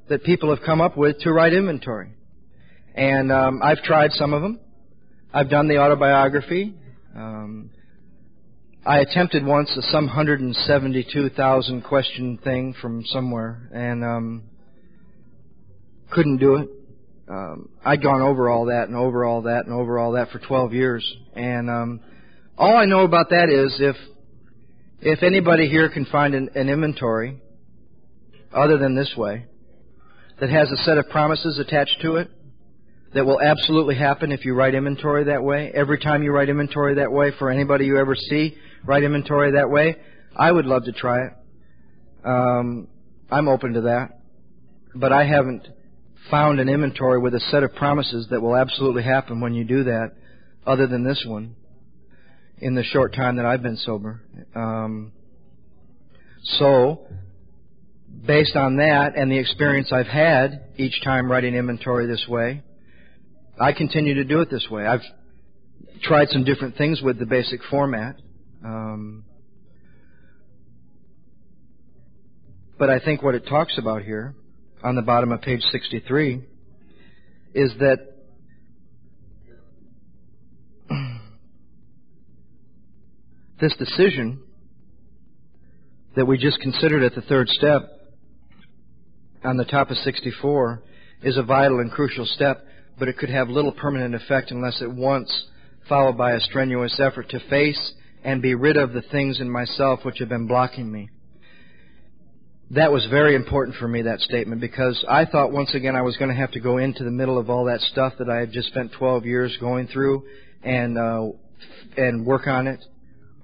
that people have come up with to write inventory. And I've tried some of them. I've done the autobiography. I attempted once some 172,000 question thing from somewhere, and couldn't do it. I'd gone over all that and over all that and over all that for 12 years. And all I know about that is if anybody here can find an inventory other than this way that has a set of promises attached to it that will absolutely happen if you write inventory that way, every time you write inventory that way, for anybody you ever see write inventory that way, I would love to try it. I'm open to that. But I haven't found an inventory with a set of promises that will absolutely happen when you do that, other than this one, in the short time that I've been sober. So, based on that and the experience I've had each time writing inventory this way, I continue to do it this way. I've tried some different things with the basic format. But I think what it talks about here on the bottom of page 63 is that this decision that we just considered at the third step on the top of 64 is a vital and crucial step, but it could have little permanent effect unless at once followed by a strenuous effort to face and be rid of the things in myself which have been blocking me. That was very important for me, that statement, because I thought once again I was going to have to go into the middle of all that stuff that I had just spent 12 years going through and work on it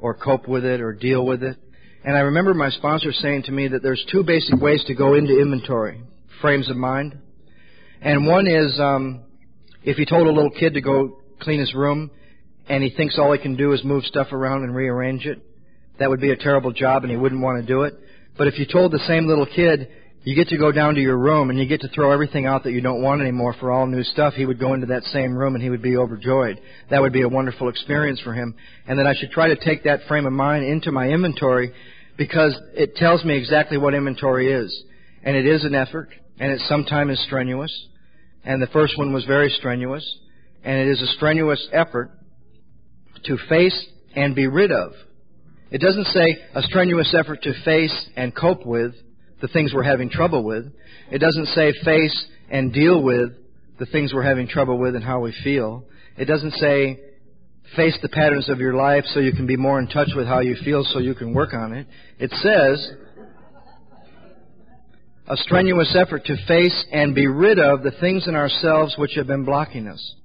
or cope with it or deal with it. And I remember my sponsor saying to me that there's two basic ways to go into inventory, frames of mind. And one is if you told a little kid to go clean his room and he thinks all he can do is move stuff around and rearrange it, that would be a terrible job and he wouldn't want to do it. But if you told the same little kid, you get to go down to your room and you get to throw everything out that you don't want anymore for all new stuff, he would go into that same room and he would be overjoyed. That would be a wonderful experience for him. And that I should try to take that frame of mind into my inventory because it tells me exactly what inventory is. And it is an effort, and it sometimes is strenuous. And the first one was very strenuous. And it is a strenuous effort to face and be rid of. It doesn't say a strenuous effort to face and cope with the things we're having trouble with. It doesn't say face and deal with the things we're having trouble with and how we feel. It doesn't say face the patterns of your life so you can be more in touch with how you feel so you can work on it. It says a strenuous effort to face and be rid of the things in ourselves which have been blocking us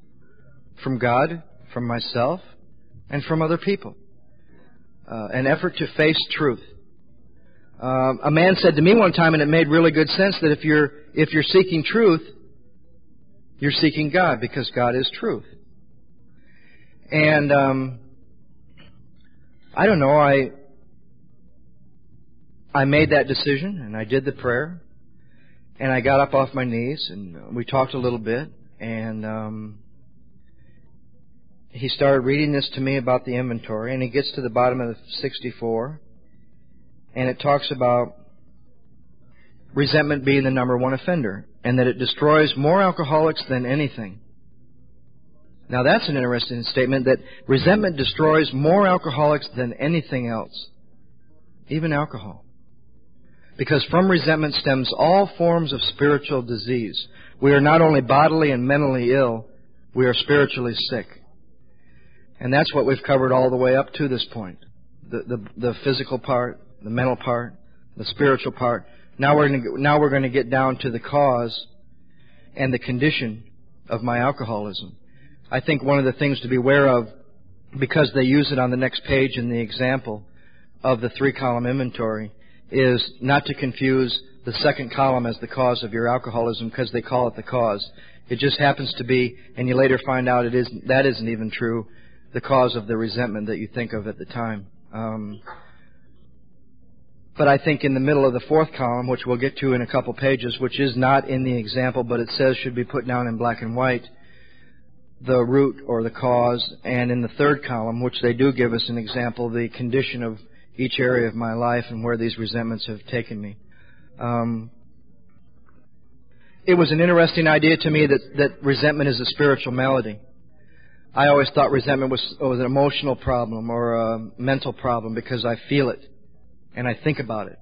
from God, from myself, and from other people. An effort to face truth. A man said to me one time, and it made really good sense, that if you're seeking truth, you're seeking God, because God is truth. And I don't know, I made that decision, and I did the prayer, and I got up off my knees, and we talked a little bit, and he started reading this to me about the inventory, and he gets to the bottom of the 64, and it talks about resentment being the number one offender, and that it destroys more alcoholics than anything. Now that's an interesting statement, that resentment destroys more alcoholics than anything else, even alcohol. Because from resentment stems all forms of spiritual disease. We are not only bodily and mentally ill, we are spiritually sick. And that's what we've covered all the way up to this point. The physical part, the mental part, the spiritual part. Now we're going to get down to the cause and the condition of my alcoholism. I think one of the things to be aware of, because they use it on the next page in the example of the 3-column inventory, is not to confuse the second column as the cause of your alcoholism, because they call it the cause. It just happens to be, and you later find out that isn't even true, the cause of the resentment that you think of at the time. But I think in the middle of the 4th column, which we'll get to in a couple pages, which is not in the example, but it says should be put down in black and white, the root or the cause, and in the 3rd column, which they do give us an example, the condition of each area of my life and where these resentments have taken me. it was an interesting idea to me that resentment is a spiritual malady. I always thought resentment was an emotional problem or a mental problem because I feel it and I think about it.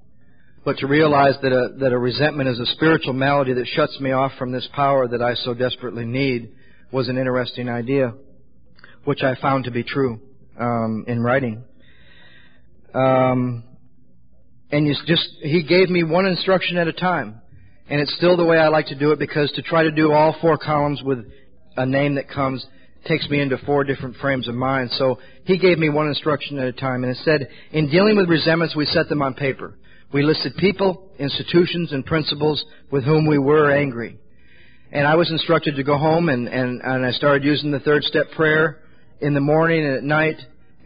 But to realize that a resentment is a spiritual malady that shuts me off from this power that I so desperately need was an interesting idea, which I found to be true in writing. And he gave me one instruction at a time. And it's still the way I like to do it, because to try to do all 4 columns with a name that comes takes me into 4 different frames of mind. So he gave me one instruction at a time. And it said, in dealing with resentments, we set them on paper. We listed people, institutions, and principles with whom we were angry. And I was instructed to go home, and I started using the 3rd step prayer in the morning and at night.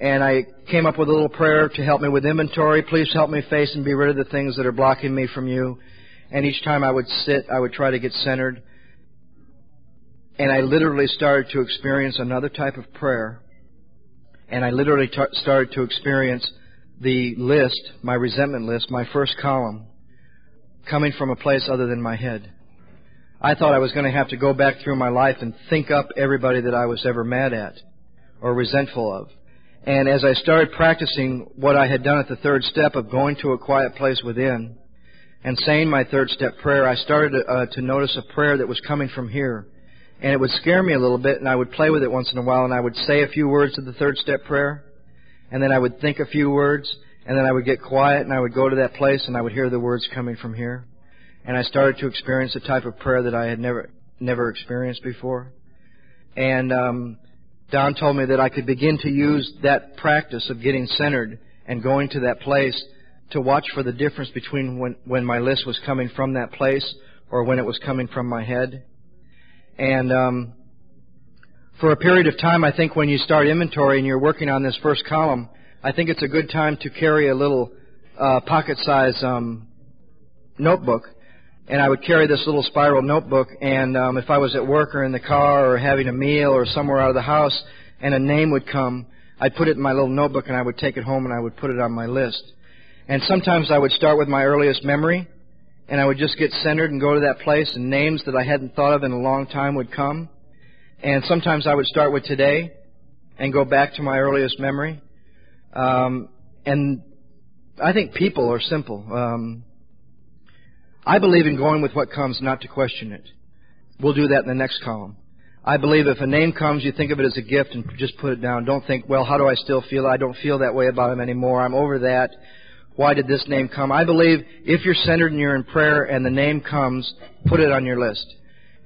And I came up with a little prayer to help me with inventory. Please help me face and be rid of the things that are blocking me from you. And each time I would sit, I would try to get centered. And I literally started to experience another type of prayer. And I literally started to experience the list, my resentment list, my first column, coming from a place other than my head. I thought I was going to have to go back through my life and think up everybody that I was ever mad at or resentful of. And as I started practicing what I had done at the 3rd step of going to a quiet place within and saying my 3rd step prayer, I started to notice a prayer that was coming from here. And it would scare me a little bit, and I would play with it once in a while, and I would say a few words of the 3rd step prayer, and then I would think a few words, and then I would get quiet, and I would go to that place, and I would hear the words coming from here. And I started to experience a type of prayer that I had never experienced before. And Don told me that I could begin to use that practice of getting centered and going to that place to watch for the difference between when my list was coming from that place or when it was coming from my head. And for a period of time, I think when you start inventory and you're working on this first column, I think it's a good time to carry a little pocket-size notebook. And I would carry this little spiral notebook, and if I was at work or in the car or having a meal or somewhere out of the house and a name would come, I'd put it in my little notebook and I would take it home and I would put it on my list. And sometimes I would start with my earliest memory, and I would just get centered and go to that place, and names that I hadn't thought of in a long time would come. And sometimes I would start with today and go back to my earliest memory. And I think people are simple. I believe in going with what comes, not to question it. We'll do that in the next column. I believe if a name comes, you think of it as a gift and just put it down. Don't think, well, how do I still feel? I don't feel that way about him anymore. I'm over that. Why did this name come? I believe if you're centered and you're in prayer and the name comes, put it on your list.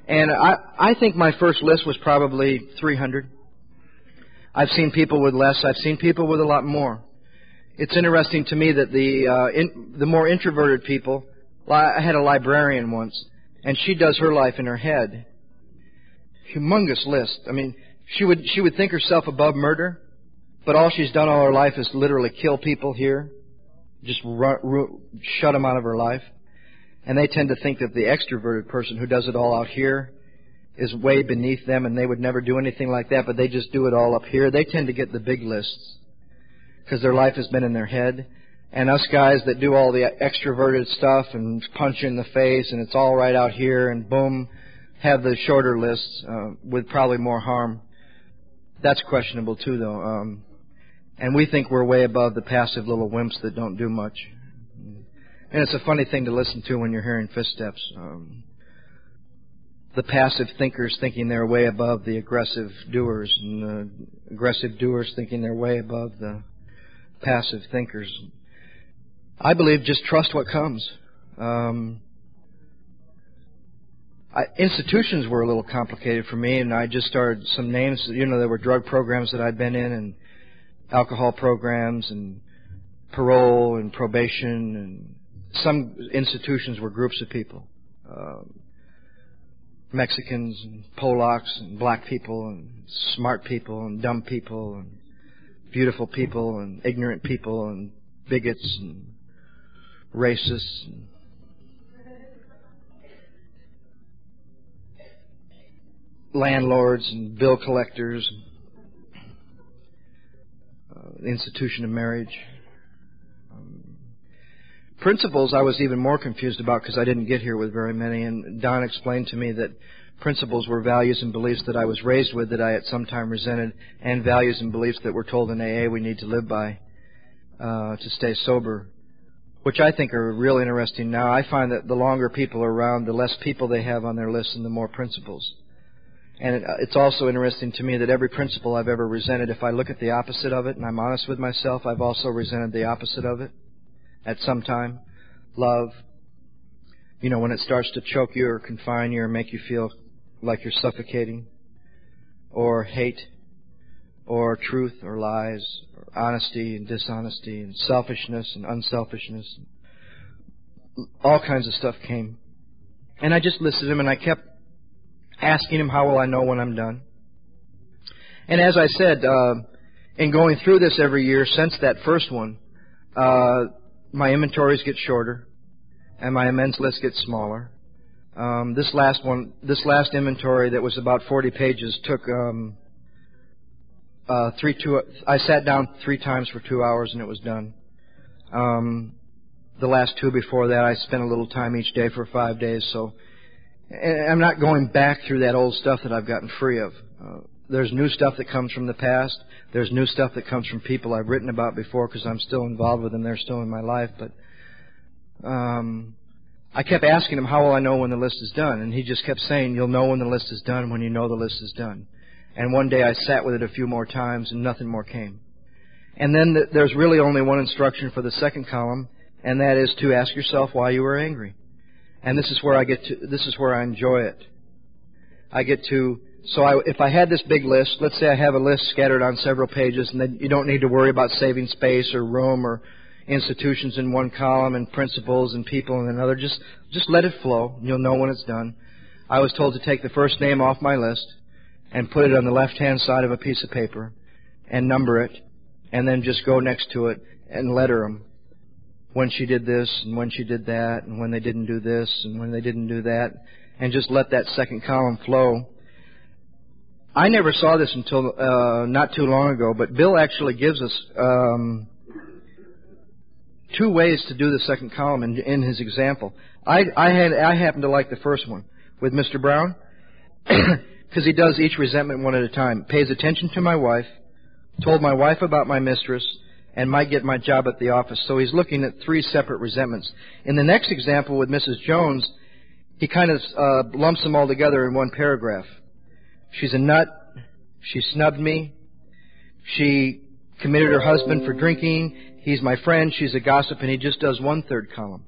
And I think my first list was probably 300. I've seen people with less. I've seen people with a lot more. It's interesting to me that the more introverted people, I had a librarian once, and she does her life in her head. Humongous list. I mean, she would think herself above murder, but all she's done all her life is literally kill people here, just shut them out of her life. And they tend to think that the extroverted person who does it all out here is way beneath them, and they would never do anything like that, but they just do it all up here. They tend to get the big lists because their life has been in their head. And us guys that do all the extroverted stuff and punch you in the face and it's all right out here and boom, have the shorter lists with probably more harm. That's questionable too, though. And we think we're way above the passive little wimps that don't do much. And it's a funny thing to listen to when you're hearing fifth steps. The passive thinkers thinking they're way above the aggressive doers, and the aggressive doers thinking they're way above the passive thinkers. I believe just trust what comes. Institutions were a little complicated for me, and I just started some names. You know, there were drug programs that I'd been in, and alcohol programs, and parole, and probation, and some institutions were groups of people. Mexicans, and Polacks, and black people, and smart people, and dumb people, and beautiful people, and ignorant people, and bigots, and racists, and landlords, and bill collectors, the institution of marriage, Principles I was even more confused about because I didn't get here with very many, and Don explained to me that principles were values and beliefs that I was raised with that I at some time resented, and values and beliefs that we're told in AA we need to live by to stay sober, which I think are real interesting now. I find that the longer people are around, the less people they have on their list and the more principles. And it's also interesting to me that every principle I've ever resented, if I look at the opposite of it and I'm honest with myself, I've also resented the opposite of it at some time. Love, when it starts to choke you or confine you or make you feel like you're suffocating, or hate, or truth, or lies, or honesty and dishonesty, and selfishness and unselfishness. All kinds of stuff came. And I just listed them, and I kept asking him, how will I know when I'm done? And as I said, in going through this every year since that first one, my inventories get shorter, and my amends list gets smaller. This last inventory that was about 40 pages took I sat down 3 times for 2 hours and it was done. The last 2 before that, I spent a little time each day for 5 days. So I'm not going back through that old stuff that I've gotten free of. There's new stuff that comes from the past. There's new stuff that comes from people I've written about before because I'm still involved with them. They're still in my life. But I kept asking him, how will I know when the list is done? And he just kept saying, you'll know when the list is done when you know the list is done. And one day I sat with it a few more times and nothing more came. And then there's really only one instruction for the second column, and that is to ask yourself why you were angry. And this is where I enjoy it. If I had this big list, let's say I have a list scattered on several pages, and then you don't need to worry about saving space or room or institutions in one column and principles and people in another. Just let it flow, and you'll know when it's done. I was told to take the first name off my list and put it on the left-hand side of a piece of paper and number it, and then just go next to it and letter them. When she did this, and when she did that, and when they didn't do this, and when they didn't do that, and just let that second column flow. I never saw this until not too long ago, but Bill actually gives us 2 ways to do the second column in his example. I happen to like the first one with Mr. Brown because he does each resentment one at a time. Pays attention to my wife, told my wife about my mistress, and might get my job at the office. So he's looking at 3 separate resentments. In the next example with Mrs. Jones, he kind of lumps them all together in one paragraph. She's a nut. She snubbed me. She committed her husband for drinking. He's my friend. She's a gossip. And he just does 1/3 column.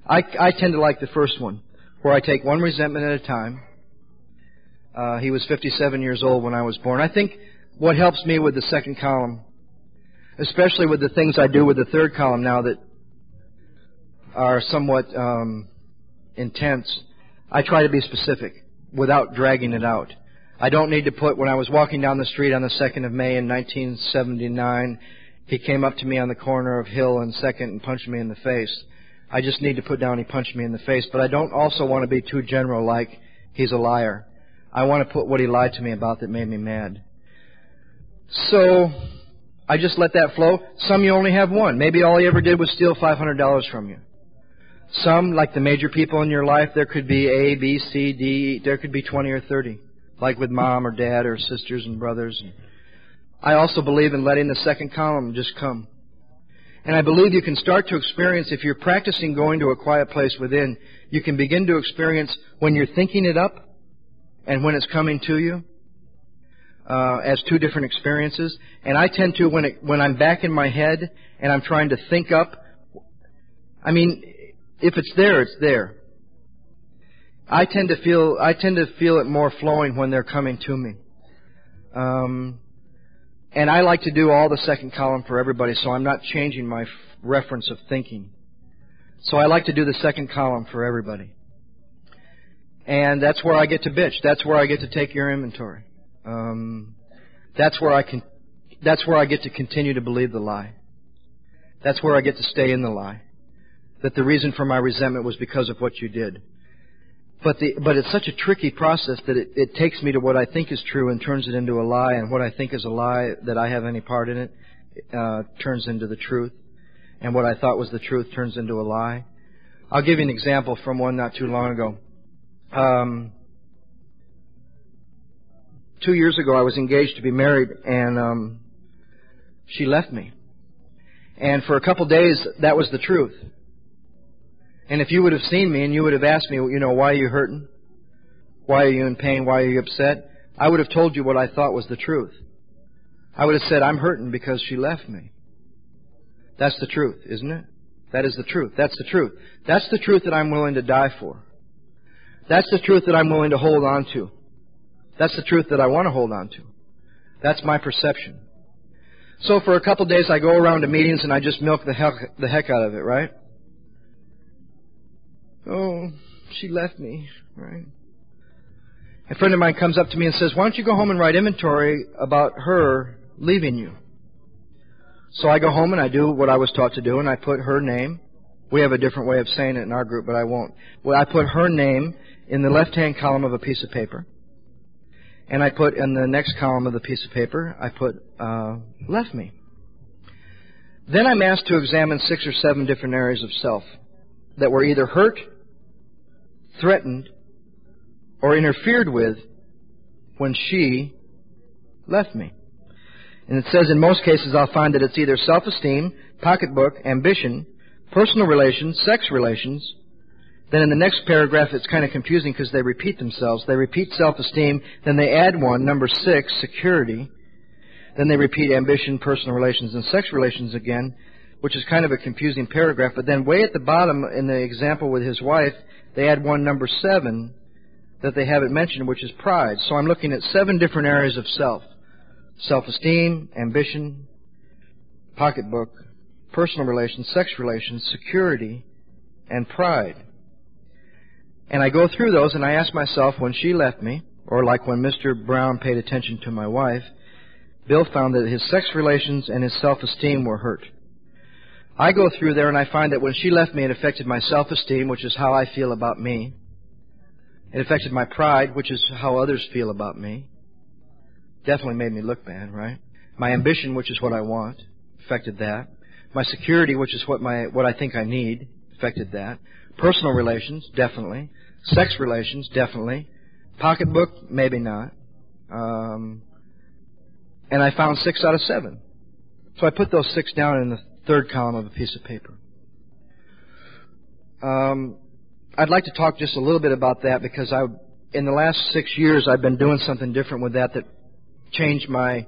I tend to like the first one, where I take one resentment at a time. He was 57 years old when I was born. I think what helps me with the second column, especially with the things I do with the third column now that are somewhat intense, I try to be specific without dragging it out. I don't need to put, when I was walking down the street on the 2nd of May in 1979, he came up to me on the corner of Hill and 2nd and punched me in the face. I just need to put down he punched me in the face, but I don't also want to be too general like he's a liar. I want to put what he lied to me about that made me mad. So I just let that flow. Some you only have one. Maybe all he ever did was steal $500 from you. Some, like the major people in your life, there could be A, B, C, D, there could be 20 or 30, like with mom or dad or sisters and brothers. I also believe in letting the second column just come. And I believe you can start to experience, if you're practicing going to a quiet place within, you can begin to experience when you're thinking it up and when it's coming to you as 2 different experiences. And I tend to, when I'm back in my head and I'm trying to think up, if it's there, it's there. I tend to feel it more flowing when they're coming to me. And I like to do all the second column for everybody, so I'm not changing my reference of thinking. So I like to do the second column for everybody. And that's where I get to bitch. That's where I get to take your inventory. That's where I get to continue to believe the lie. That's where I get to stay in the lie. That the reason for my resentment was because of what you did. But it's such a tricky process that it takes me to what I think is true and turns it into a lie, and what I think is a lie that I have any part in it turns into the truth. and what I thought was the truth turns into a lie. I'll give you an example from one not too long ago. 2 years ago, I was engaged to be married, and she left me. And for a couple days, that was the truth. And if you would have seen me and you would have asked me, why are you hurting? Why are you in pain? Why are you upset? I would have told you what I thought was the truth. I would have said, I'm hurting because she left me. That's the truth, isn't it? That is the truth. That's the truth. That's the truth that I'm willing to die for. That's the truth that I'm willing to hold on to. That's the truth that I want to hold on to. That's my perception. So for a couple days I go around to meetings and I just milk the heck out of it, right? Oh, she left me, right? A friend of mine comes up to me and says, why don't you go home and write inventory about her leaving you? So I go home and I do what I was taught to do, and I put her name. We have a different way of saying it in our group, but I won't. Well, I put her name in the left-hand column of a piece of paper. And I put in the next column of the piece of paper, I put left me. Then I'm asked to examine 6 or 7 different areas of self that were either hurt, threatened, or interfered with when she left me. And it says in most cases I'll find that it's either self-esteem, pocketbook, ambition, personal relations, sex relations. Then in the next paragraph it's kind of confusing because they repeat themselves. They repeat self-esteem, then they add one, number 6, security. Then they repeat ambition, personal relations, and sex relations again, which is kind of a confusing paragraph. But then way at the bottom in the example with his wife, they add one, number 7, that they haven't mentioned, which is pride. So I'm looking at 7 different areas of self. Self-esteem, ambition, pocketbook, personal relations, sex relations, security, and pride. And I go through those and I ask myself, when she left me, or like when Mr. Brown paid attention to my wife, Bill found that his sex relations and his self-esteem were hurt. I go through there and I find that when she left me, it affected my self-esteem, which is how I feel about me. It affected my pride, which is how others feel about me. Definitely made me look bad, right? My ambition, which is what I want, affected that. My security, which is what I think I need, affected that. Personal relations, definitely. Sex relations, definitely. Pocketbook, maybe not. And I found 6 out of 7. So I put those 6 down in the third column of a piece of paper. I'd like to talk just a little bit about that because in the last 6 years I've been doing something different with that changed my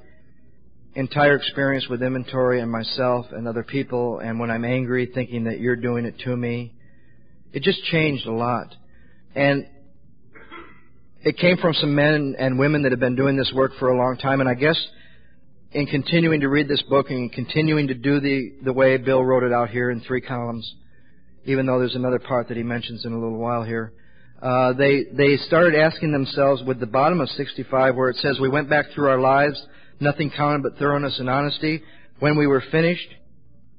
entire experience with inventory and myself and other people. And when I'm angry, thinking that you're doing it to me, it just changed a lot. And it came from some men and women that have been doing this work for a long time. And I guess in continuing to read this book and continuing to do the way Bill wrote it out here in 3 columns, even though there's another part that he mentions in a little while here, they started asking themselves with the bottom of 65 where it says, we went back through our lives, nothing counted but thoroughness and honesty. When we were finished,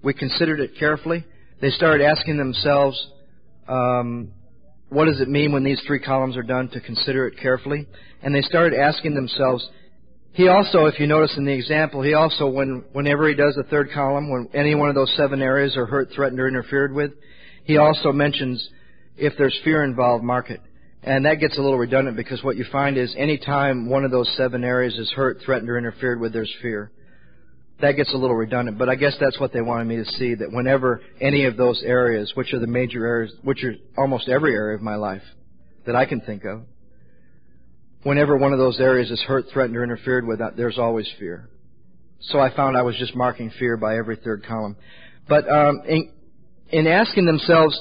we considered it carefully. They started asking themselves, what does it mean when these 3 columns are done to consider it carefully? And they started asking themselves, he also, if you notice in the example, he also, whenever he does the 3rd column, when any one of those 7 areas are hurt, threatened, or interfered with, he also mentions if there's fear involved, mark it. And that gets a little redundant because what you find is any time one of those 7 areas is hurt, threatened, or interfered with, there's fear. That gets a little redundant, but I guess that's what they wanted me to see, that whenever any of those areas, which are the major areas, which are almost every area of my life that I can think of, whenever one of those areas is hurt, threatened, or interfered with, there's always fear. So I found I was just marking fear by every 3rd column. But in asking themselves,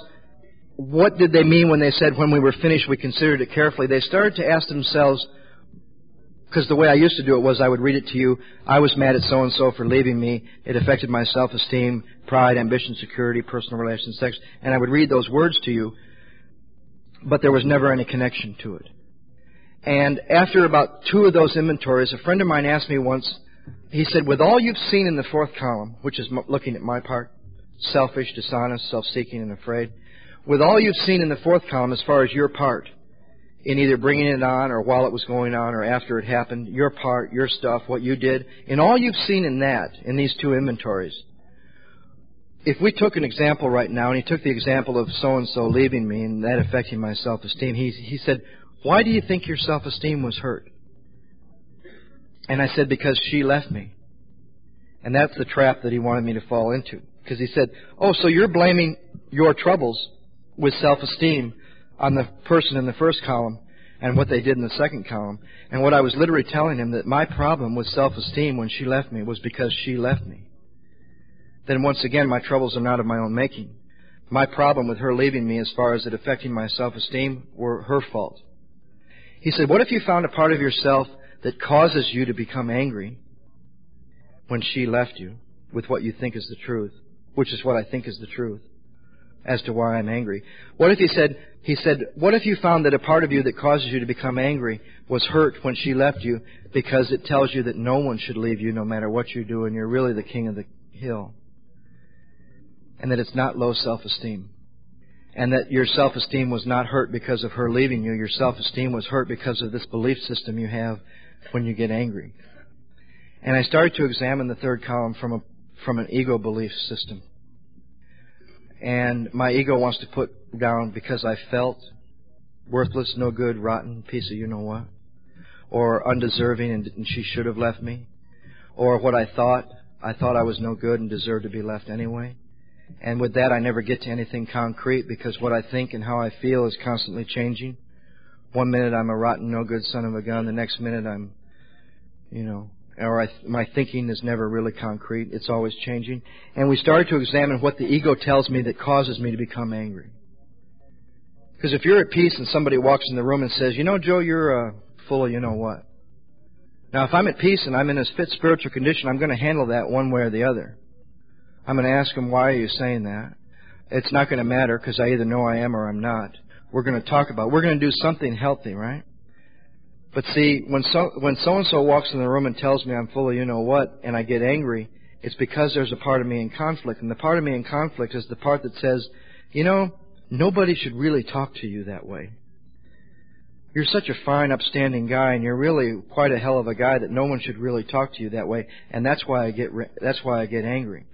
what did they mean when they said, when we were finished, we considered it carefully, they started to ask themselves, because the way I used to do it was I would read it to you, I was mad at so-and-so for leaving me, it affected my self-esteem, pride, ambition, security, personal relations, sex, and I would read those words to you, but there was never any connection to it. And after about 2 of those inventories, a friend of mine asked me once, he said, with all you've seen in the 4th column, which is looking at my part, selfish, dishonest, self-seeking, and afraid, with all you've seen in the 4th column as far as your part, in either bringing it on or while it was going on or after it happened, your part, your stuff, what you did, in all you've seen in that, in these 2 inventories, if we took an example right now, and he took the example of so-and-so leaving me and that affecting my self-esteem, he said, why do you think your self-esteem was hurt? And I said, because she left me. And that's the trap that he wanted me to fall into. Because he said, oh, so you're blaming your troubles with self-esteem on the person in the first column and what they did in the second column. And what I was literally telling him, that my problem with self-esteem when she left me was because she left me. Then once again, my troubles are not of my own making. My problem with her leaving me as far as it affecting my self-esteem were her fault. He said, what if you found a part of yourself that causes you to become angry when she left you with what you think is the truth, which is what I think is the truth as to why I'm angry? What if he said, what if you found that a part of you that causes you to become angry was hurt when she left you because it tells you that no one should leave you no matter what you do and you're really the king of the hill? And that it's not low self-esteem. And that your self-esteem was not hurt because of her leaving you. Your self-esteem was hurt because of this belief system you have when you get angry. And I started to examine the third column from an ego belief system. And my ego wants to put down because I felt worthless, no good, rotten, piece of you-know-what. Or undeserving and she should have left me. Or what I thought I was no good and deserved to be left anyway. And with that, I never get to anything concrete because what I think and how I feel is constantly changing. One minute I'm a rotten, no good son of a gun. The next minute I'm, my thinking is never really concrete. It's always changing. And we started to examine what the ego tells me that causes me to become angry. Because if you're at peace and somebody walks in the room and says, Joe, you're full of you-know-what. Now, if I'm at peace and I'm in a fit spiritual condition, I'm going to handle that one way or the other. I'm going to ask them, why are you saying that? It's not going to matter because I either know I am or I'm not. We're going to talk about it. We're going to do something healthy, right? But see, when so-and-so walks in the room and tells me I'm full of you-know-what and I get angry, it's because there's a part of me in conflict. And the part of me in conflict is the part that says, nobody should really talk to you that way. You're such a fine, upstanding guy, and you're really quite a hell of a guy that no one should really talk to you that way. And that's why I get angry.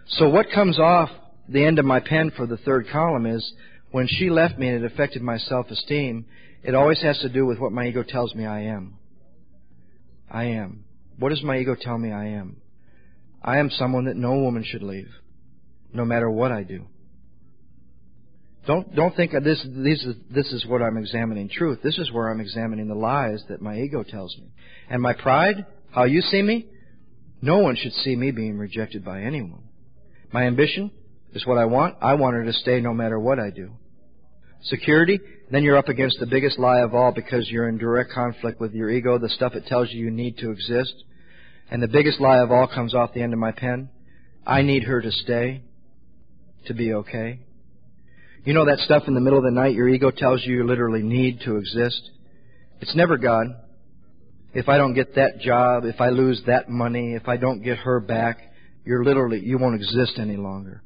So what comes off the end of my pen for the third column is when she left me and it affected my self-esteem, it always has to do with what my ego tells me I am. I am. What does my ego tell me I am? I am someone that no woman should leave, no matter what I do. Don't think this is what I'm examining truth. This is where I'm examining the lies that my ego tells me. And my pride, how you see me, no one should see me being rejected by anyone. My ambition is what I want. I want her to stay no matter what I do. Security, then you're up against the biggest lie of all because you're in direct conflict with your ego, the stuff it tells you need to exist. And the biggest lie of all comes off the end of my pen. I need her to stay to be okay. That stuff in the middle of the night your ego tells you literally need to exist? It's never God. If I don't get that job, if I lose that money, if I don't get her back, you won't exist any longer.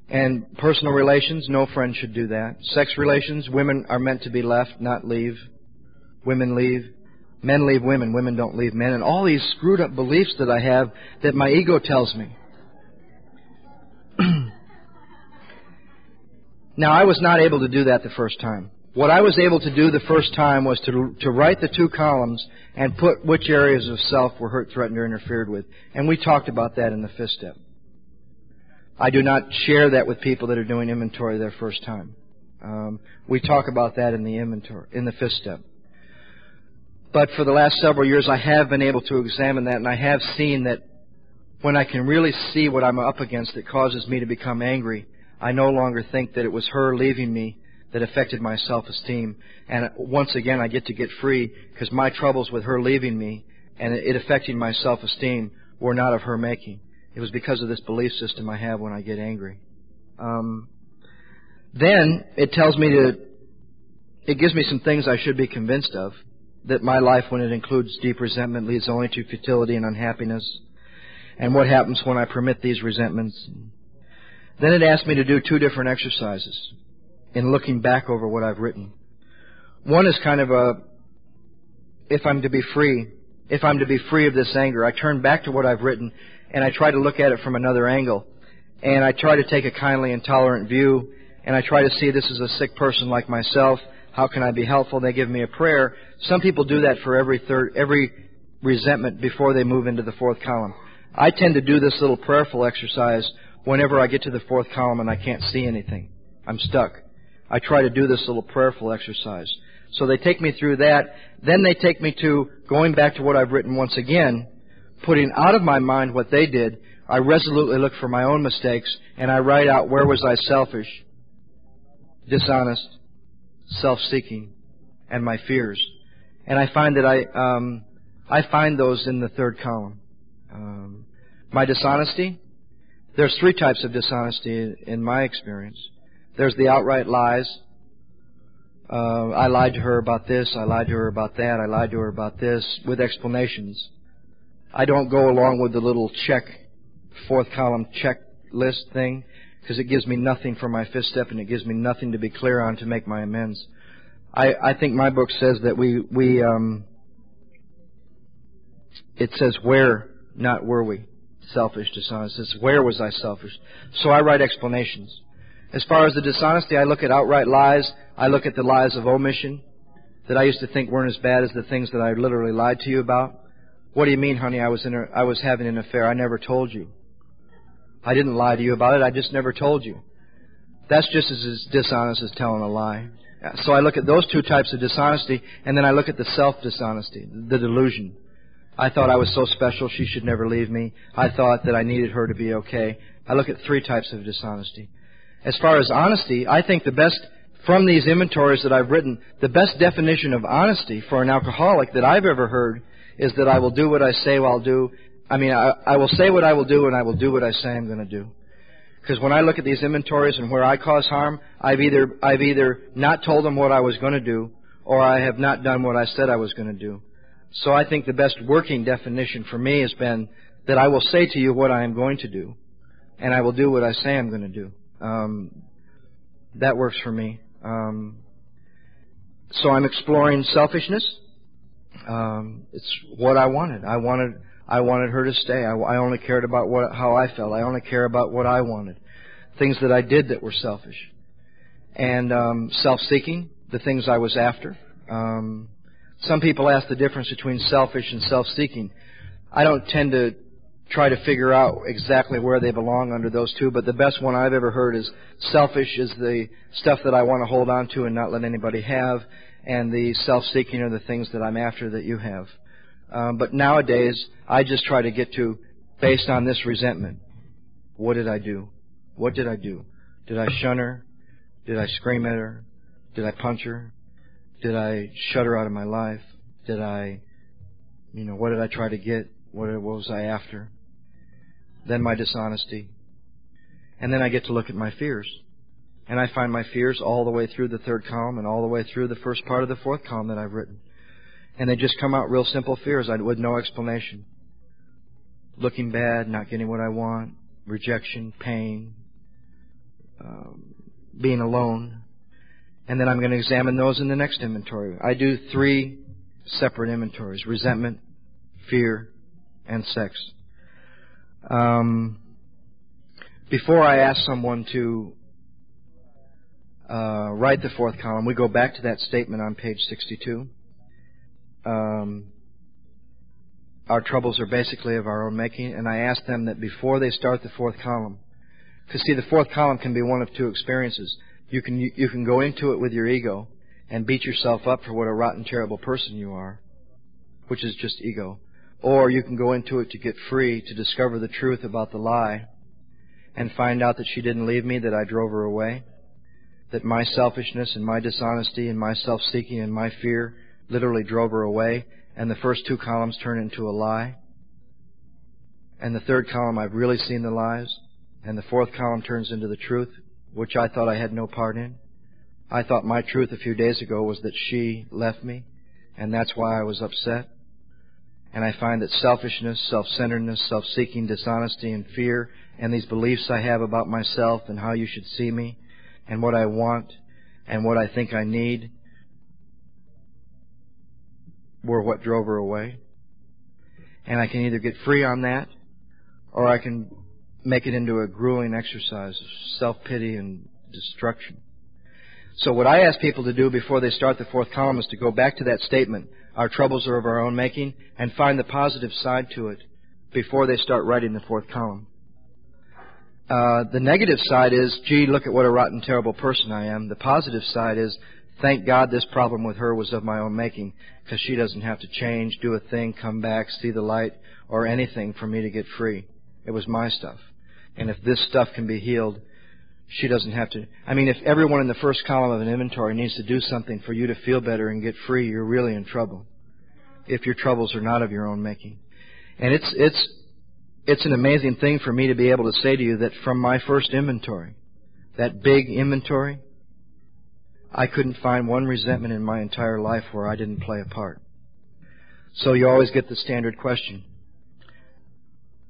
And personal relations, no friend should do that. Sex relations, women are meant to be left, not leave. Women leave. Men leave women. Women don't leave men. And all these screwed up beliefs that I have that my ego tells me. Now, I was not able to do that the first time. What I was able to do the first time was to write the two columns and put which areas of self were hurt, threatened, or interfered with. And we talked about that in the fifth step. I do not share that with people that are doing inventory their first time. We talk about that in the fifth step. But for the last several years, I have been able to examine that, and I have seen that when I can really see what I'm up against that causes me to become angry, I no longer think that it was her leaving me that affected my self-esteem. And once again, I get free because my troubles with her leaving me and it affecting my self-esteem were not of her making. It was because of this belief system I have when I get angry. Then it tells me it gives me some things I should be convinced of. That my life, when it includes deep resentment, leads only to futility and unhappiness. And what happens when I permit these resentments. Then it asks me to do two different exercises in looking back over what I've written. One is kind of if I'm to be free of this anger, I turn back to what I've written and I try to look at it from another angle. and I try to take a kindly and tolerant view, and I try to see this as a sick person like myself. How can I be helpful? They give me a prayer. Some people do that for every resentment before they move into the fourth column. I tend to do this little prayerful exercise whenever I get to the fourth column and I can't see anything. I'm stuck. I try to do this little prayerful exercise. So they take me through that. Then they take me to going back to what I've written once again, putting out of my mind what they did. I resolutely look for my own mistakes, and I write out where was I selfish, dishonest, self-seeking, and my fears. And I find that I find those in the third column. My dishonesty, there's three types of dishonesty in my experience. There's the outright lies. I lied to her about this, I lied to her about that, I lied to her about this, with explanations. I don't go along with the little check, fourth column checklist thing, because it gives me nothing for my fifth step and it gives me nothing to be clear on to make my amends. I think my book says that it says where, not were we selfish, dishonest. It's where was I selfish. So I write explanations. As far as the dishonesty, I look at outright lies. I look at the lies of omission that I used to think weren't as bad as the things that I literally lied to you about. What do you mean, honey? I was having an affair. I never told you. I didn't lie to you about it. I just never told you. That's just as dishonest as telling a lie. So I look at those two types of dishonesty, and then I look at the self-dishonesty, the delusion. I thought I was so special she should never leave me. I thought that I needed her to be okay. I look at three types of dishonesty. As far as honesty, I think the best, from these inventories that I've written, the best definition of honesty for an alcoholic that I've ever heard is that I will do what I say I'll do. I will say what I will do, and I will do what I say I'm going to do. Because when I look at these inventories and where I cause harm, I've either not told them what I was going to do, or I have not done what I said I was going to do. So I think the best working definition for me has been that I will say to you what I am going to do, and I will do what I say I'm going to do. That works for me. So I'm exploring selfishness. It's what I wanted. I wanted her to stay. I only cared about how I felt. I only care about what I wanted. Things that I did that were selfish. And self-seeking, the things I was after. Some people ask the difference between selfish and self-seeking. I don't tend to try to figure out exactly where they belong under those two, but the best one I've ever heard is selfish is the stuff that I want to hold on to and not let anybody have, and the self-seeking are the things that I'm after that you have. But nowadays, I just try to get to, based on this resentment, what did I do? What did I do? Did I shun her? Did I scream at her? Did I punch her? Did I shut her out of my life? Did I, what did I try to get? What was I after? Then my dishonesty. And then I get to look at my fears. And I find my fears all the way through the third column and all the way through the first part of the fourth column that I've written. And they just come out real simple fears with no explanation. Looking bad, not getting what I want, rejection, pain, being alone. And then I'm going to examine those in the next inventory. I do 3 separate inventories: resentment, fear, and sex. Before I ask someone to write the fourth column, we go back to that statement on page 62. Our troubles are basically of our own making, and I ask them that before they start the fourth column, because see, the fourth column can be one of two experiences. You can go into it with your ego and beat yourself up for what a rotten, terrible person you are, which is just ego. Or you can go into it to get free, to discover the truth about the lie, and find out that she didn't leave me, that I drove her away, that my selfishness and my dishonesty and my self-seeking and my fear literally drove her away, and the first 2 columns turn into a lie. And the third column, I've really seen the lies, and the fourth column turns into the truth, which I thought I had no part in. I thought my truth a few days ago was that she left me, and that's why I was upset. And I find that selfishness, self-centeredness, self-seeking, dishonesty, and fear, and these beliefs I have about myself and how you should see me, and what I want, and what I think I need, were what drove her away. And I can either get free on that, or I can make it into a grueling exercise of self-pity and destruction. So what I ask people to do before they start the fourth column is to go back to that statement, our troubles are of our own making, and find the positive side to it before they start writing the fourth column. The negative side is, gee, look at what a rotten, terrible person I am. The positive side is, thank God this problem with her was of my own making, because she doesn't have to change, do a thing, come back, see the light, or anything for me to get free. It was my stuff. And if this stuff can be healed, she doesn't have to. I mean, if everyone in the first column of an inventory needs to do something for you to feel better and get free, you're really in trouble, if your troubles are not of your own making. And it's an amazing thing for me to be able to say to you that from my first inventory, that big inventory, I couldn't find one resentment in my entire life where I didn't play a part. So you always get the standard question.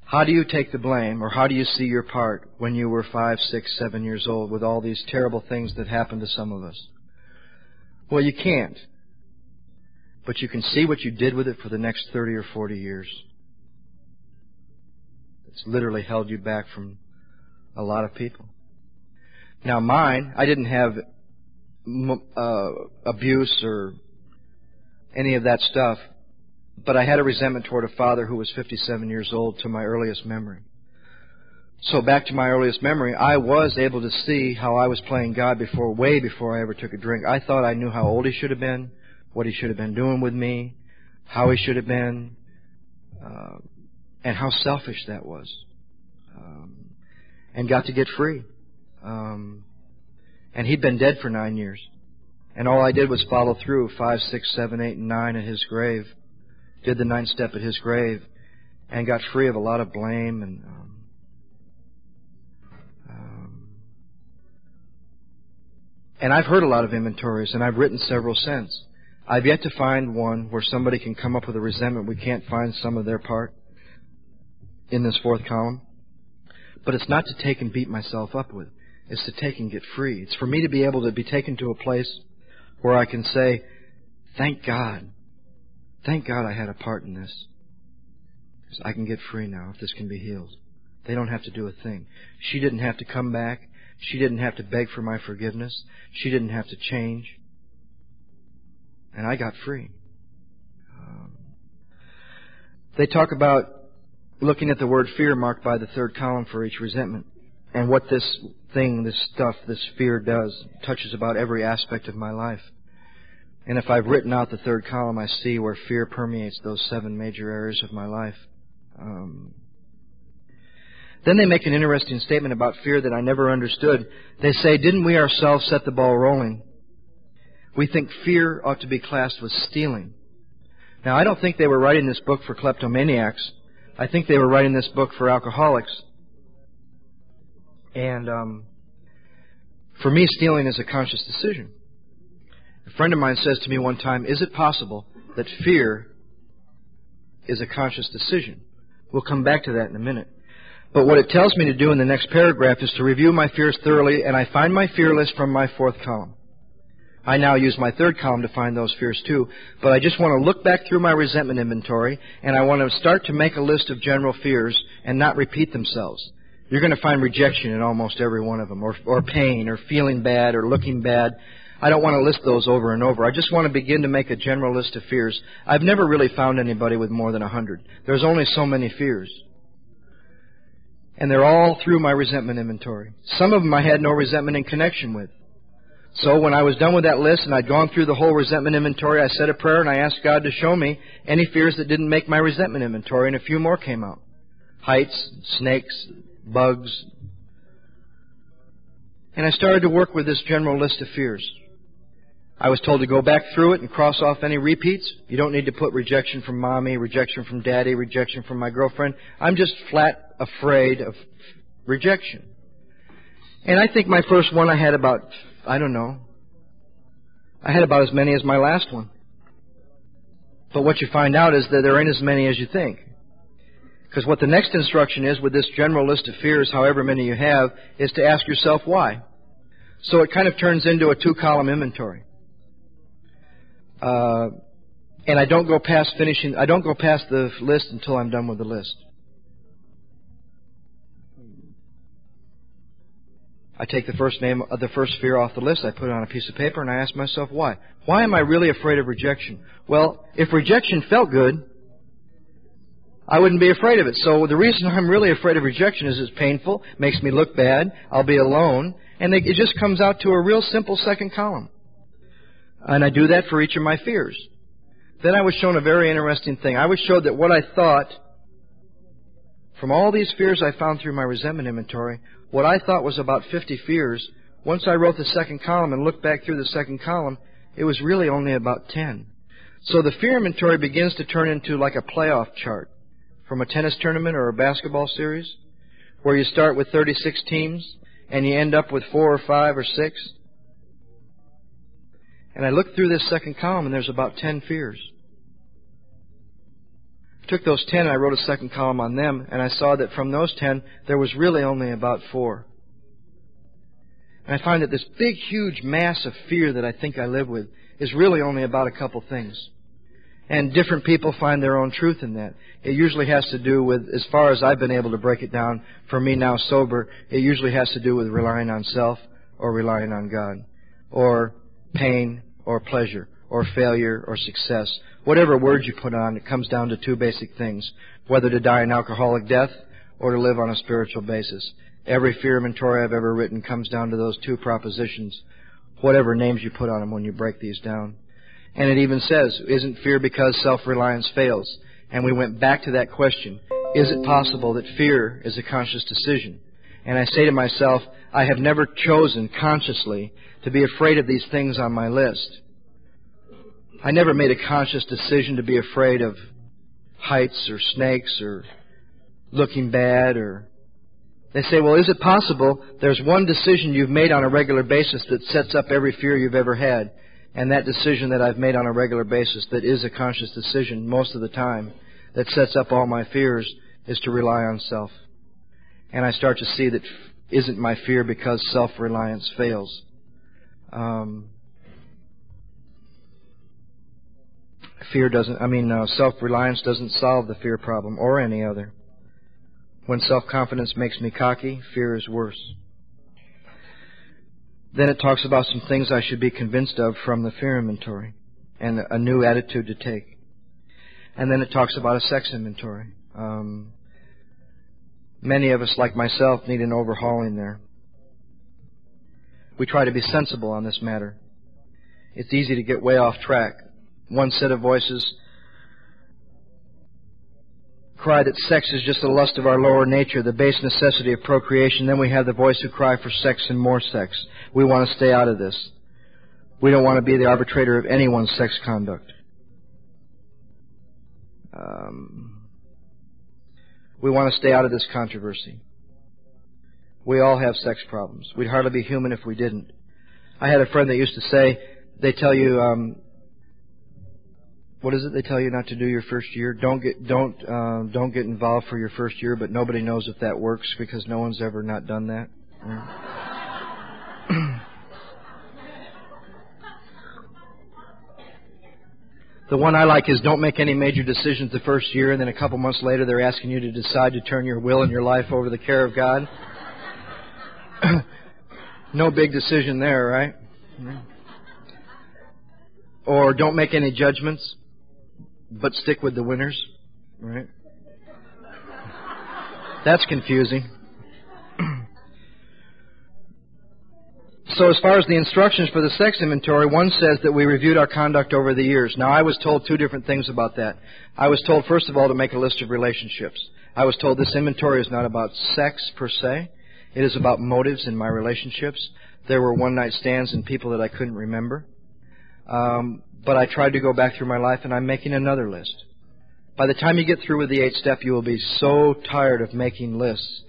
How do you take the blame, or how do you see your part when you were 5, 6, 7 years old with all these terrible things that happened to some of us? Well, you can't. But you can see what you did with it for the next 30 or 40 years. It's literally held you back from a lot of people. Now mine, I didn't have abuse or any of that stuff, but I had a resentment toward a father who was 57 years old to my earliest memory. So back to my earliest memory, I was able to see how I was playing God way before I ever took a drink. I thought I knew how old he should have been, what he should have been doing with me, how he should have been, and how selfish that was. And got to get free. And he'd been dead for 9 years. And all I did was follow through 5, 6, 7, 8, and 9 at his grave. Did the 9th step at his grave. And got free of a lot of blame and I've heard a lot of inventories, and I've written several since. I've yet to find one where somebody can come up with a resentment we can't find some of their part in this fourth column. But it's not to take and beat myself up with. It's to take and get free. It's for me to be able to be taken to a place where I can say, thank God. Thank God I had a part in this. Because I can get free now if this can be healed. They don't have to do a thing. She didn't have to come back. She didn't have to beg for my forgiveness. She didn't have to change. And I got free. They talk about looking at the word fear marked by the third column for each resentment. And what this thing, this stuff, this fear does, touches about every aspect of my life. And if I've written out the third column, I see where fear permeates those 7 major areas of my life. Then they make an interesting statement about fear that I never understood. They say, didn't we ourselves set the ball rolling? We think fear ought to be classed with stealing. Now, I don't think they were writing this book for kleptomaniacs. I think they were writing this book for alcoholics. And for me, stealing is a conscious decision. A friend of mine says to me one time, is it possible that fear is a conscious decision? We'll come back to that in a minute. But what it tells me to do in the next paragraph is to review my fears thoroughly, and I find my fear list from my fourth column. I now use my third column to find those fears too, but I just want to look back through my resentment inventory, and I want to start to make a list of general fears and not repeat themselves. You're going to find rejection in almost every one of them, or pain, or feeling bad, or looking bad. I don't want to list those over and over. I just want to begin to make a general list of fears. I've never really found anybody with more than 100. There's only so many fears. And they're all through my resentment inventory. Some of them I had no resentment in connection with. So when I was done with that list and I'd gone through the whole resentment inventory, I said a prayer and I asked God to show me any fears that didn't make my resentment inventory, and a few more came out. Heights, snakes, bugs. And I started to work with this general list of fears. I was told to go back through it and cross off any repeats. You don't need to put rejection from mommy, rejection from daddy, rejection from my girlfriend. I'm just flat afraid of rejection. And I think my first one I had about, I had about as many as my last one. But what you find out is that there ain't as many as you think. Because what the next instruction is with this general list of fears, however many you have, is to ask yourself why. So it kind of turns into a 2-column inventory. And I don't go past the list until I'm done with the list. I take the first name of the first fear off the list, I put it on a piece of paper, and I ask myself why. Why am I really afraid of rejection? Well, if rejection felt good, I wouldn't be afraid of it. So the reason I'm really afraid of rejection is it's painful, makes me look bad, I'll be alone, and it just comes out to a real simple second column. And I do that for each of my fears. Then I was shown a very interesting thing. I was showed that what I thought, from all these fears I found through my resentment inventory, what I thought was about 50 fears, once I wrote the second column and looked back through the second column, it was really only about 10. So the fear inventory begins to turn into like a playoff chart from a tennis tournament or a basketball series, where you start with 36 teams and you end up with 4 or 5 or 6. And I looked through this second column and there's about 10 fears. I took those 10 and I wrote a second column on them, and I saw that from those 10 there was really only about 4. And I find that this big, huge mass of fear that I think I live with is really only about a couple things. And different people find their own truth in that. It usually has to do with, as far as I've been able to break it down, for me now sober, it usually has to do with relying on self or relying on God, or pain or pleasure, or failure or success. Whatever word you put on, it comes down to 2 basic things: whether to die an alcoholic death or to live on a spiritual basis. Every fear inventory I've ever written comes down to those 2 propositions, whatever names you put on them when you break these down. And it even says, isn't fear because self-reliance fails? And we went back to that question. Is it possible that fear is a conscious decision? And I say to myself, I have never chosen consciously to be afraid of these things on my list. I never made a conscious decision to be afraid of heights or snakes or looking bad. Or they say, well, is it possible there's one decision you've made on a regular basis that sets up every fear you've ever had? And that decision that I've made on a regular basis, that is a conscious decision most of the time, that sets up all my fears, is to rely on self. And I start to see that isn't my fear because self-reliance fails. Self-reliance doesn't solve the fear problem or any other. When self-confidence makes me cocky, fear is worse. Then it talks about some things I should be convinced of from the fear inventory and a new attitude to take. And then it talks about a sex inventory. Many of us, like myself, need an overhauling there. We try to be sensible on this matter. It's easy to get way off track. One set of voices cry that sex is just the lust of our lower nature, the base necessity of procreation. Then we have the voice who cry for sex and more sex. We want to stay out of this. We don't want to be the arbitrator of anyone's sex conduct. We want to stay out of this controversy. We all have sex problems. We'd hardly be human if we didn't. I had a friend that used to say, they tell you, what is it they tell you not to do your first year? Don't get involved for your first year, but nobody knows if that works because no one's ever not done that. The one I like is don't make any major decisions the first year, and then a couple months later they're asking you to decide to turn your will and your life over to the care of God. No big decision there, right? Or don't make any judgments, but stick with the winners, right? That's confusing. So as far as the instructions for the sex inventory, one says that we reviewed our conduct over the years. Now, I was told 2 different things about that. I was told, first of all, to make a list of relationships. I was told this inventory is not about sex per se. It is about motives in my relationships. There were one-night stands and people that I couldn't remember. But I tried to go back through my life, and I'm making another list. By the time you get through with the 8th step, you will be so tired of making lists.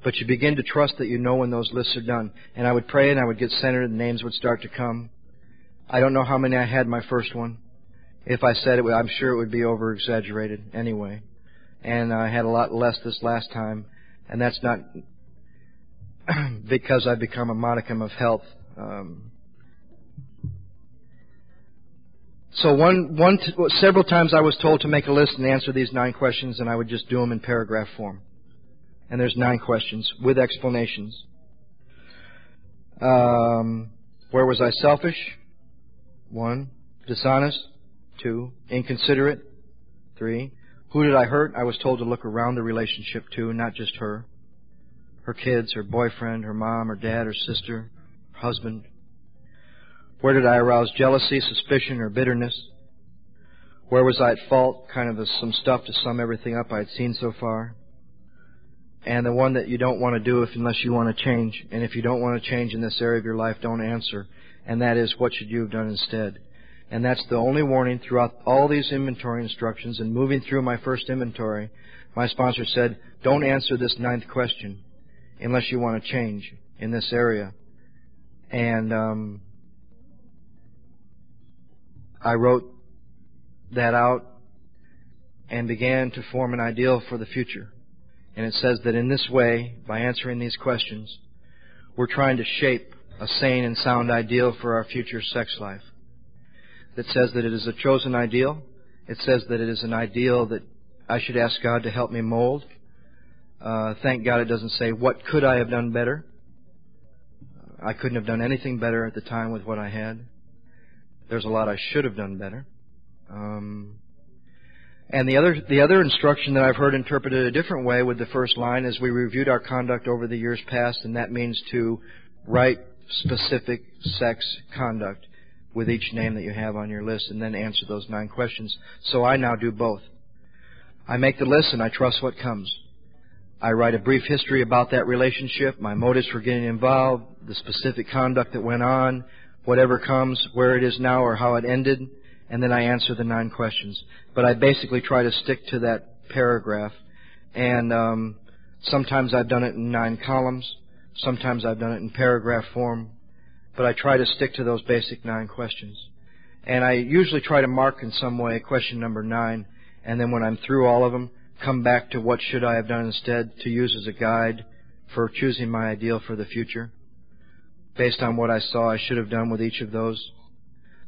But you begin to trust that you know when those lists are done. And I would pray and I would get centered and names would start to come. I don't know how many I had my first one. If I said it, I'm sure it would be over-exaggerated anyway. And I had a lot less this last time. And that's not because I've become a modicum of health. Several times I was told to make a list and answer these 9 questions, and I would just do them in paragraph form. And there's 9 questions with explanations. Where was I selfish? 1. Dishonest? 2. Inconsiderate? 3. Who did I hurt? I was told to look around the relationship too, not just her. Her kids, her boyfriend, her mom, her dad, her sister, her husband. Where did I arouse jealousy, suspicion, or bitterness? Where was I at fault? Kind of some stuff to sum everything up I had seen so far. And the one that you don't want to do unless you want to change. And if you don't want to change in this area of your life, don't answer. And that is, what should you have done instead? And that's the only warning throughout all these inventory instructions. And moving through my first inventory, my sponsor said, don't answer this 9th question unless you want to change in this area. And I wrote that out and began to form an ideal for the future. And it says that in this way, by answering these questions, we're trying to shape a sane and sound ideal for our future sex life. That says that it is a chosen ideal. It says that it is an ideal that I should ask God to help me mold. Thank God it doesn't say, what could I have done better? I couldn't have done anything better at the time with what I had. There's a lot I should have done better. And the other instruction that I've heard interpreted a different way with the first line is, we reviewed our conduct over the years past, and that means to write specific sex conduct with each name that you have on your list and then answer those 9 questions. So I now do both. I make the list and I trust what comes. I write a brief history about that relationship, my motives for getting involved, the specific conduct that went on, whatever comes, where it is now or how it ended, and then I answer the 9 questions. But I basically try to stick to that paragraph. And sometimes I've done it in 9 columns. Sometimes I've done it in paragraph form. But I try to stick to those basic 9 questions. And I usually try to mark in some way question number 9. And then when I'm through all of them, come back to what should I have done instead, to use as a guide for choosing my ideal for the future, based on what I saw I should have done with each of those.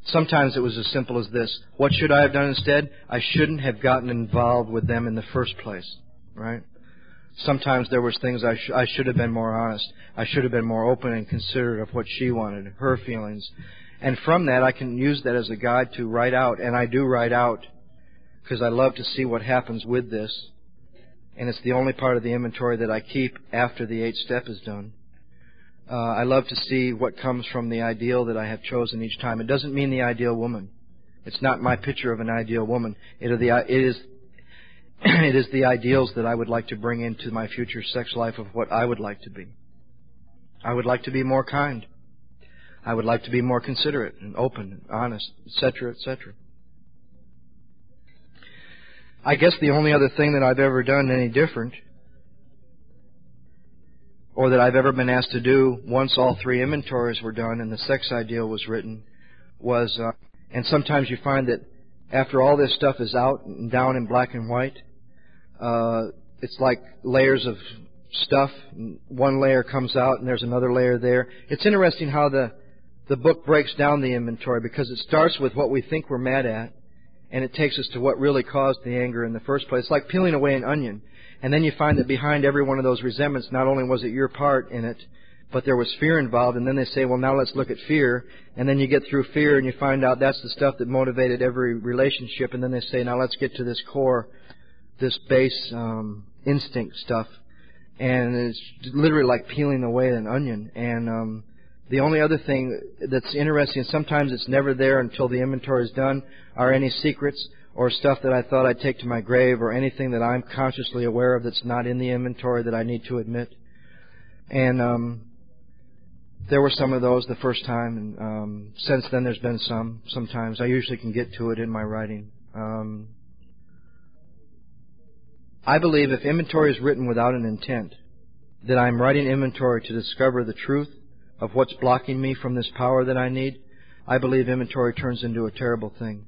Sometimes it was as simple as this. What should I have done instead? I shouldn't have gotten involved with them in the first place, right? Sometimes there was things I should have been more honest. I should have been more open and considerate of what she wanted, her feelings. And from that, I can use that as a guide to write out, and I do write out, because I love to see what happens with this. And it's the only part of the inventory that I keep after the 8th step is done. I love to see what comes from the ideal that I have chosen each time. It doesn't mean the ideal woman. It's not my picture of an ideal woman. It is the ideals that I would like to bring into my future sex life of what I would like to be. I would like to be more kind. I would like to be more considerate and open and honest, etc., etc. I guess the only other thing that I've ever done any different, or that I've ever been asked to do once all 3 inventories were done and the sex ideal was written, was, and sometimes you find that after all this stuff is out and down in black and white, it's like layers of stuff. One layer comes out and there's another layer there. It's interesting how the book breaks down the inventory, because it starts with what we think we're mad at, and it takes us to what really caused the anger in the first place. It's like peeling away an onion. And then you find that behind every one of those resentments, not only was it your part in it, but there was fear involved. And then they say, well, now let's look at fear. And then you get through fear and you find out that's the stuff that motivated every relationship. And then they say, now let's get to this core, this base instinct stuff. And it's literally like peeling away an onion. And the only other thing that's interesting, sometimes it's never there until the inventory is done, are any secrets or stuff that I thought I'd take to my grave, or anything that I'm consciously aware of that's not in the inventory that I need to admit. And there were some of those the first time, and since then there's been some. Sometimes I usually can get to it in my writing. I believe if inventory is written without an intent, that I'm writing inventory to discover the truth of what's blocking me from this power that I need, I believe inventory turns into a terrible thing.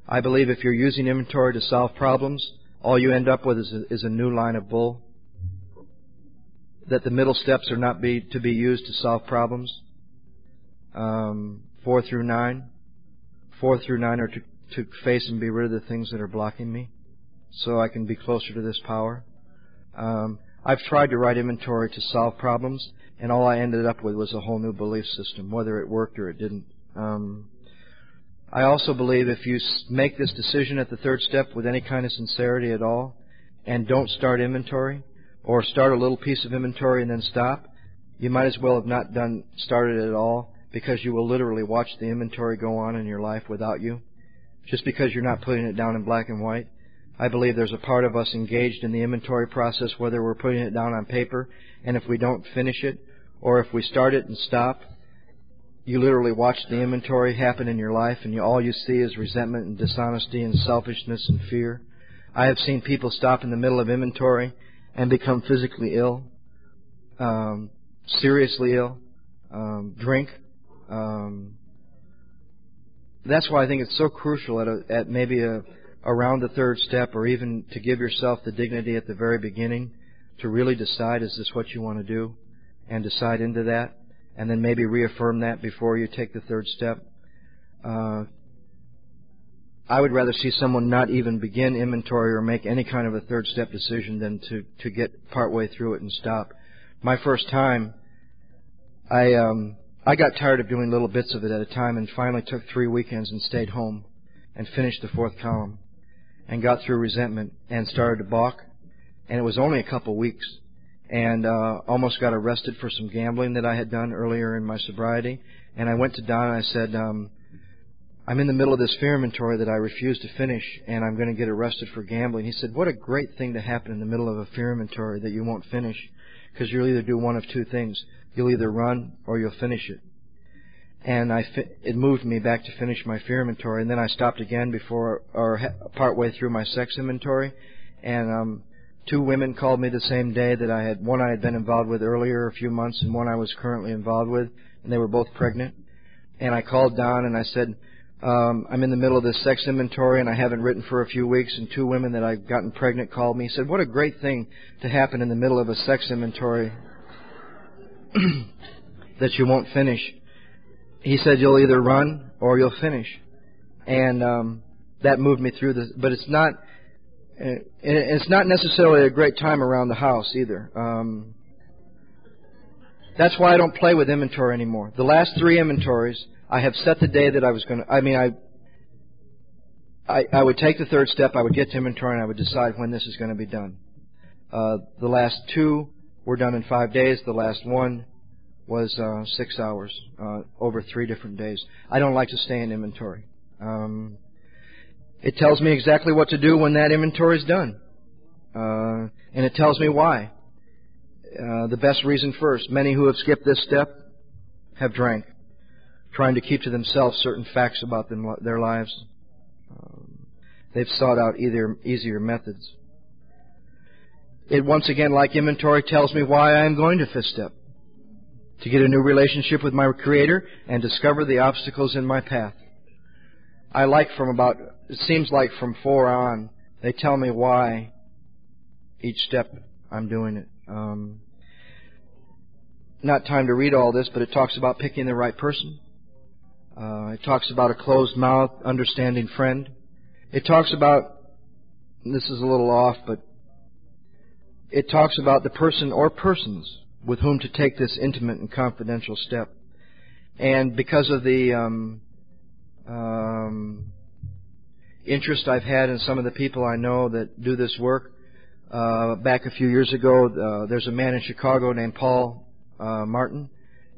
I believe if you're using inventory to solve problems, all you end up with is a new line of bull. That the middle steps are not to be used to solve problems. 4 through 9. 4 through 9 are to face and be rid of the things that are blocking me, so I can be closer to this power. I've tried to write inventory to solve problems, and all I ended up with was a whole new belief system, whether it worked or it didn't. I also believe if you make this decision at the third step with any kind of sincerity at all, and don't start inventory, or start a little piece of inventory and then stop, you might as well have not started it at all, because you will literally watch the inventory go on in your life without you, just because you're not putting it down in black and white. I believe there's a part of us engaged in the inventory process, whether we're putting it down on paper, and if we don't finish it, or if we start it and stop, you literally watch the inventory happen in your life, and all you see is resentment and dishonesty and selfishness and fear. I have seen people stop in the middle of inventory and become physically ill, seriously ill, drink. That's why I think it's so crucial at maybe around the third step, or even to give yourself the dignity at the very beginning to really decide, is this what you want to do, and decide into that, and then maybe reaffirm that before you take the third step. I would rather see someone not even begin inventory or make any kind of a third step decision than to get partway through it and stop. My first time, I got tired of doing little bits of it at a time, and finally took 3 weekends and stayed home and finished the 4th column and got through resentment and started to balk. And it was only a couple weeks, and almost got arrested for some gambling that I had done earlier in my sobriety. And I went to Don and I said, I'm in the middle of this fear inventory that I refuse to finish, and I'm going to get arrested for gambling. He said, what a great thing to happen in the middle of a fear inventory that you won't finish, because you'll either do one of two things. You'll either run or you'll finish it. And it moved me back to finish my fear inventory, and then I stopped again partway through my sex inventory, and 2 women called me the same day that one I had been involved with earlier a few months, and one I was currently involved with, and they were both pregnant. And I called Don and I said, I'm in the middle of this sex inventory and I haven't written for a few weeks, and 2 women that I've gotten pregnant called me. He said, what a great thing to happen in the middle of a sex inventory that you won't finish. He said, you'll either run or you'll finish. And that moved me through this. But it's not necessarily a great time around the house either. That's why I don't play with inventory anymore. The last 3 inventories, I have set the day that I was going to... I would take the third step, I would get to inventory, and I would decide when this is going to be done. The last 2 were done in 5 days. The last one was 6 hours over 3 different days. I don't like to stay in inventory. It tells me exactly what to do when that inventory is done. And it tells me why. The best reason first. Many who have skipped this step have drank, trying to keep to themselves certain facts about their lives. They've sought out easier methods. It once again, like inventory, tells me why I am going to fifth step. To get a new relationship with my Creator and discover the obstacles in my path. It seems like from 4 on, they tell me why each step I'm doing it. Not time to read all this, but it talks about picking the right person. It talks about a closed mouth, understanding friend. It talks about, this is a little off, but it talks about the person or persons with whom to take this intimate and confidential step. And because of the interest I've had in some of the people I know that do this work, back a few years ago, there's a man in Chicago named Paul Martin,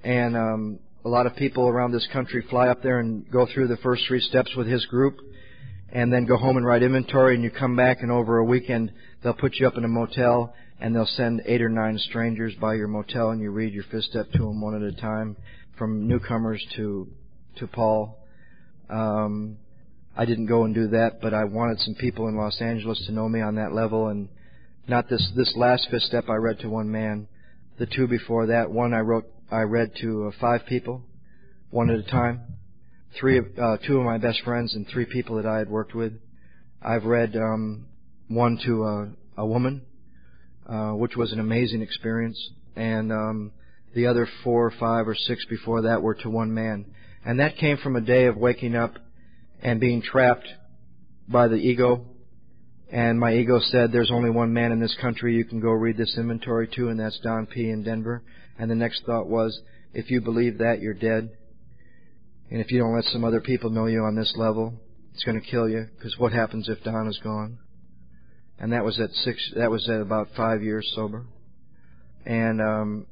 and a lot of people around this country fly up there and go through the first 3 steps with his group, and then go home and write inventory, and you come back, and over a weekend they'll put you up in a motel, and they'll send 8 or 9 strangers by your motel, and you read your fifth step to them one at a time, from newcomers to Paul. I didn't go and do that, but I wanted some people in Los Angeles to know me on that level, and not this last fifth step I read to 1 man. The 2 before that, one I read to 5 people, one at a time. 2 of my best friends and 3 people that I had worked with. I've read one to a woman, which was an amazing experience, and the other 4 or 5 or 6 before that were to 1 man. And that came from a day of waking up and being trapped by the ego And my ego said, there's only one man in this country you can go read this inventory to, and that's Don P. in Denver. And the next thought was, if you believe that, you're dead. And if you don't let some other people know you on this level, it's going to kill you, because what happens if Don is gone? And that was at about 5 years sober. And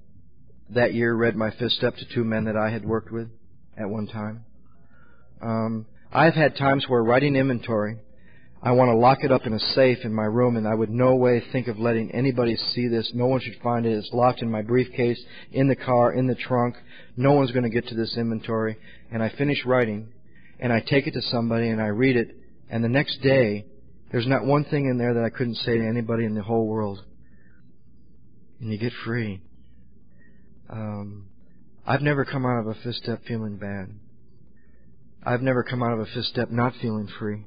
that year read my fifth step to two men that I had worked with at one time. I've had times where writing inventory, I want to lock it up in a safe in my room, and I would no way think of letting anybody see this. No one should find it. It's locked in my briefcase, in the car, in the trunk. No one's going to get to this inventory. And I finish writing, and I take it to somebody, and I read it, and the next day, there's not one thing in there that I couldn't say to anybody in the whole world. And you get free. I've never come out of a fifth step feeling bad. I've never come out of a fifth step not feeling free.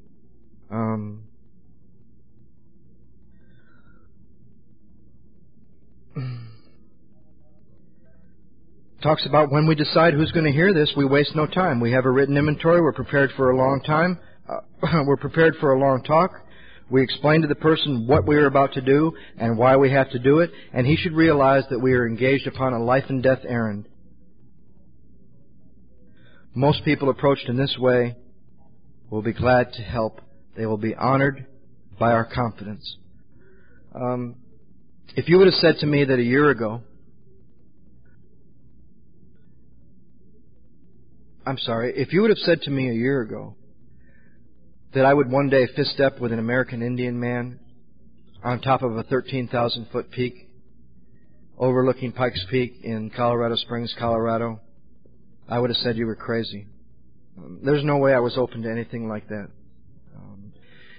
Talks about when we decide who's going to hear this, we waste no time. We have a written inventory. We're prepared for a long time. We're prepared for a long talk. We explain to the person what we are about to do and why we have to do it, and he should realize that we are engaged upon a life and death errand. Most people approached in this way will be glad to help. They will be honored by our confidence. If you would have said to me that a year ago, if you would have said to me a year ago that I would one day fist step with an American Indian man on top of a 13,000-foot peak overlooking Pikes Peak in Colorado Springs, Colorado, I would have said you were crazy. There's no way I was open to anything like that.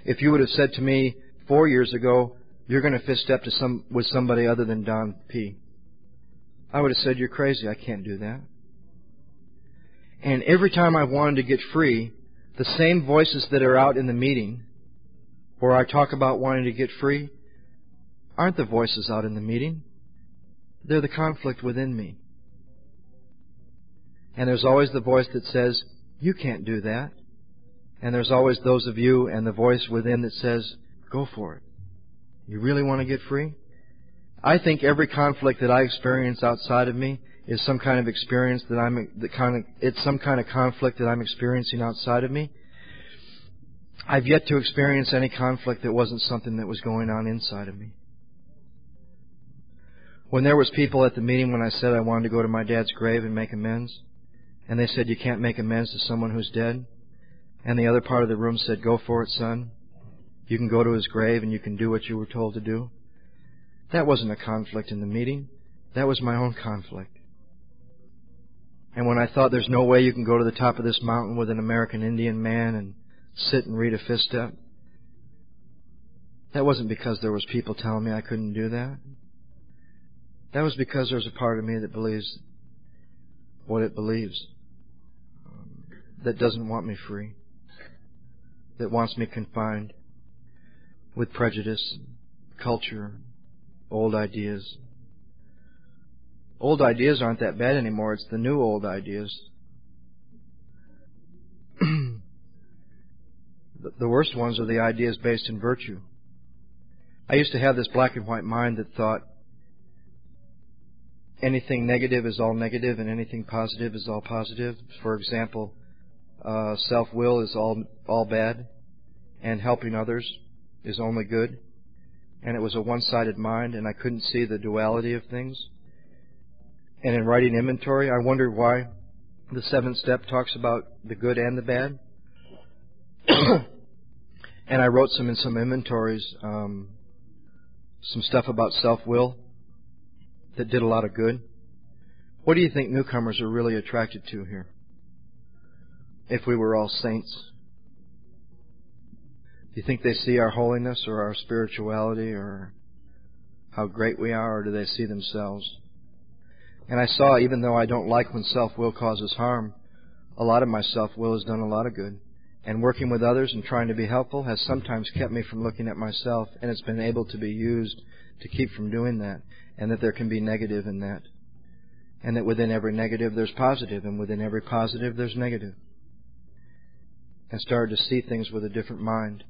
If you would have said to me 4 years ago, you're going to fist step with somebody other than Don P., I would have said, you're crazy. I can't do that. And every time I wanted to get free, the same voices that are out in the meeting where I talk about wanting to get free aren't the voices out in the meeting. They're the conflict within me. And there's always the voice that says, you can't do that. And there's always those of you and the voice within that says, go for it. You really want to get free? I think every conflict that I experience outside of me is some kind of experience it's some kind of conflict that I'm experiencing outside of me. I've yet to experience any conflict that wasn't something that was going on inside of me. When there was people at the meeting when I said I wanted to go to my dad's grave and make amends, and they said, you can't make amends to someone who's dead, and the other part of the room said, go for it, son. You can go to his grave and you can do what you were told to do. That wasn't a conflict in the meeting. That was my own conflict. And when I thought there's no way you can go to the top of this mountain with an American Indian man and sit and read a fifth step, that wasn't because there was people telling me I couldn't do that. That was because there's a part of me that believes what it believes, that doesn't want me free, that wants me confined with prejudice, culture, old ideas. Old ideas aren't that bad anymore. It's the new old ideas. The worst ones are the ideas based in virtue. I used to have this black and white mind that thought anything negative is all negative and anything positive is all positive. For example, self-will is all bad and helping others is only good. And it was a one-sided mind, and I couldn't see the duality of things. And in writing inventory, I wondered why the seventh step talks about the good and the bad. And I wrote in some inventories some stuff about self-will that did a lot of good. What do you think newcomers are really attracted to here? If we were all saints, do you think they see our holiness or our spirituality or how great we are, or do they see themselves? And I saw, even though I don't like when self-will causes harm, a lot of my self-will has done a lot of good. And working with others and trying to be helpful has sometimes kept me from looking at myself, and it's been able to be used to keep from doing that, and that there can be negative in that. And that within every negative there's positive, and within every positive there's negative. And started to see things with a different mind.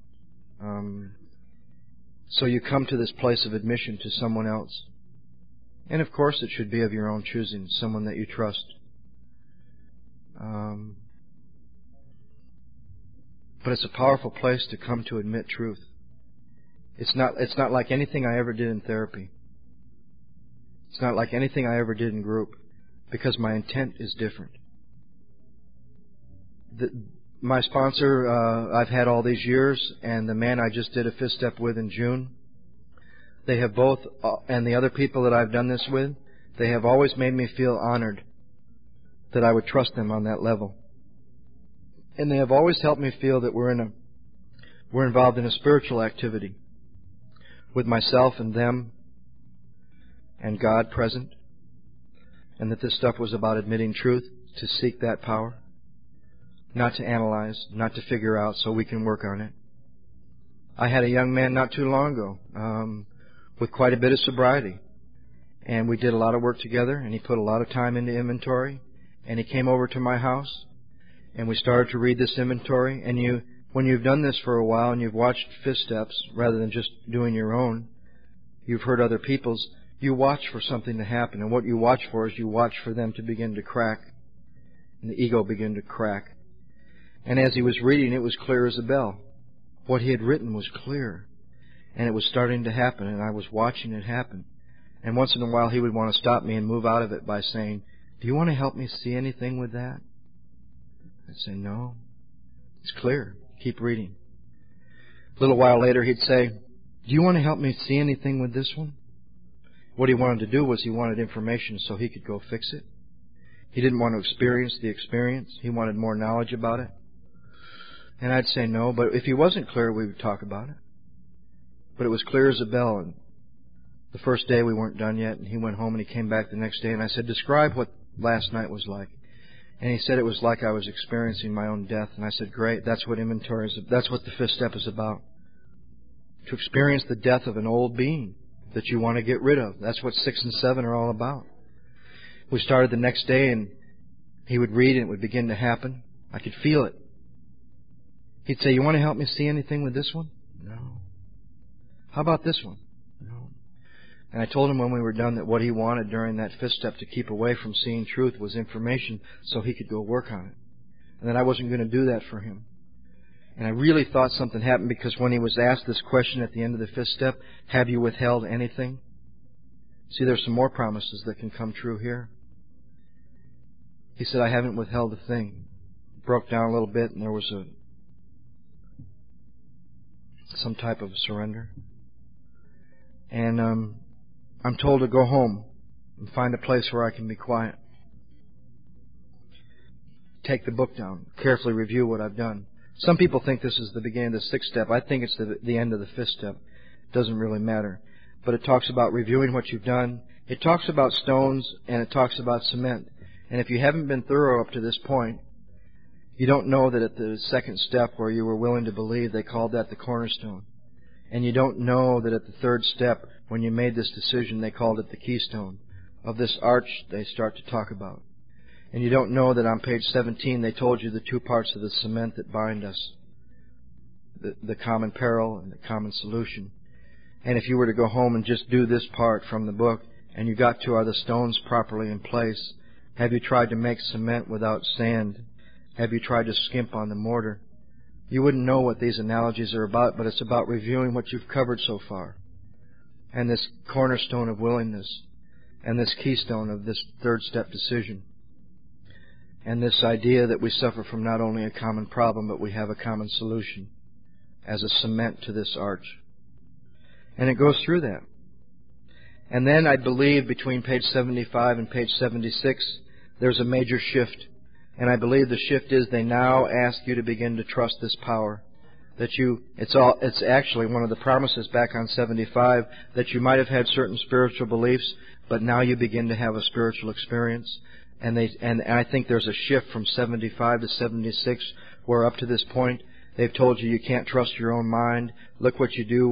So you come to this place of admission to someone else. And of course it should be of your own choosing, someone that you trust. But it's a powerful place to come to admit truth. It's not like anything I ever did in therapy. It's not like anything I ever did in group, because my intent is different. My sponsor I've had all these years, and the man I just did a fifth step with in June, they have both, and the other people that I've done this with, they have always made me feel honored that I would trust them on that level. And they have always helped me feel that we're involved in a spiritual activity with myself and them and God present, and that this stuff was about admitting truth, to seek that power, not to analyze, not to figure out, so we can work on it. I had a young man not too long ago with quite a bit of sobriety, and we did a lot of work together, and he put a lot of time into inventory, and he came over to my house, and we started to read this inventory. And when you've done this for a while and you've watched fifth steps rather than just doing your own, you've heard other people's, you watch for something to happen. And what you watch for is you watch for them to begin to crack, and the ego begin to crack. And as he was reading, it was clear as a bell. What he had written was clear, and it was starting to happen, and I was watching it happen. And once in a while he would want to stop me and move out of it by saying, "Do you want to help me see anything with that?" I'd say, "No, it's clear. Keep reading." A little while later he'd say, "Do you want to help me see anything with this one?" What he wanted to do was he wanted information so he could go fix it. He didn't want to experience the experience. He wanted more knowledge about it. And I'd say no, but if he wasn't clear, we would talk about it. But it was clear as a bell, and the first day we weren't done yet, and he went home and he came back the next day, and I said, "Describe what last night was like." And he said it was like I was experiencing my own death. And I said, "Great, that's what inventory is. That's what the fifth step is about. To experience the death of an old being that you want to get rid of. That's what 6 and 7 are all about." We started the next day, and he would read, and it would begin to happen. I could feel it. He'd say, "You want to help me see anything with this one?" "No." "How about this one?" "No." And I told him when we were done that what he wanted during that fifth step to keep away from seeing truth was information so he could go work on it. And that I wasn't going to do that for him. And I really thought something happened, because when he was asked this question at the end of the fifth step, "Have you withheld anything?" See, there's some more promises that can come true here. He said, "I haven't withheld a thing." Broke down a little bit, and there was some type of surrender. And I'm told to go home and find a place where I can be quiet. Take the book down, carefully review what I've done. Some people think this is the beginning of the sixth step. I think it's the end of the fifth step. It doesn't really matter. But it talks about reviewing what you've done. It talks about stones, and it talks about cement. And if you haven't been thorough up to this point, you don't know that at the second step where you were willing to believe, they called that the cornerstone. And you don't know that at the third step, when you made this decision, they called it the keystone of this arch they start to talk about. And you don't know that on page 17 they told you the two parts of the cement that bind us, the common peril and the common solution. And if you were to go home and just do this part from the book, and you got to, are the stones properly in place? Have you tried to make cement without sand? Have you tried to skimp on the mortar? You wouldn't know what these analogies are about, but it's about reviewing what you've covered so far. And this cornerstone of willingness, and this keystone of this third step decision. And this idea that we suffer from not only a common problem, but we have a common solution as a cement to this arch. And it goes through that. And then I believe between page 75 and page 76, there's a major shift. And I believe the shift is they now ask you to begin to trust this power. It's actually one of the promises back on 75 that you might have had certain spiritual beliefs, but now you begin to have a spiritual experience. And I think there's a shift from 75 to 76, where up to this point they've told you can't trust your own mind. Look what you do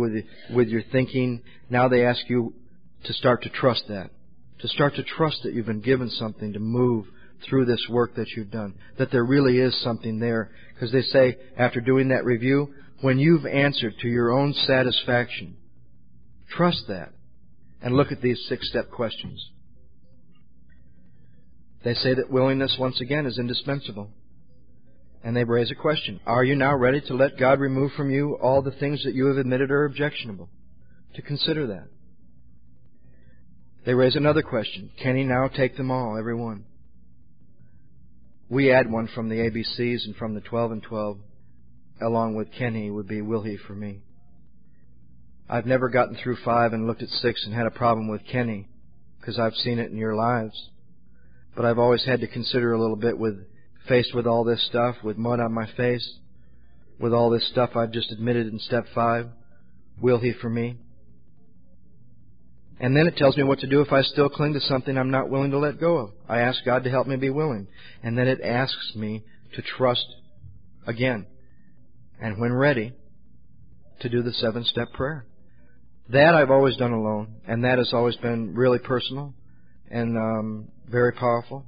with your thinking. Now they ask you to start to trust that. To start to trust that you've been given something to move through this work that you've done. That there really is something there. Because they say, after doing that review, when you've answered to your own satisfaction, Trust that. And look at these 6-step questions. They say that willingness, once again, is indispensable. And they raise a question. Are you now ready to let God remove from you all the things that you have admitted are objectionable? To consider that. They raise another question. Can He now take them all, every one? We add one from the ABCs and from the 12 and 12, along with can He would be will He for me. I've never gotten through 5 and looked at 6 and had a problem with can He, because I've seen it in your lives. But I've always had to consider a little bit faced with all this stuff, with mud on my face, with all this stuff I've just admitted in step 5, will He for me? And then it tells me what to do if I still cling to something I'm not willing to let go of. I ask God to help me be willing. And then it asks me to trust again. And when ready, to do the 7-step prayer. That I've always done alone. And that has always been really personal and very powerful.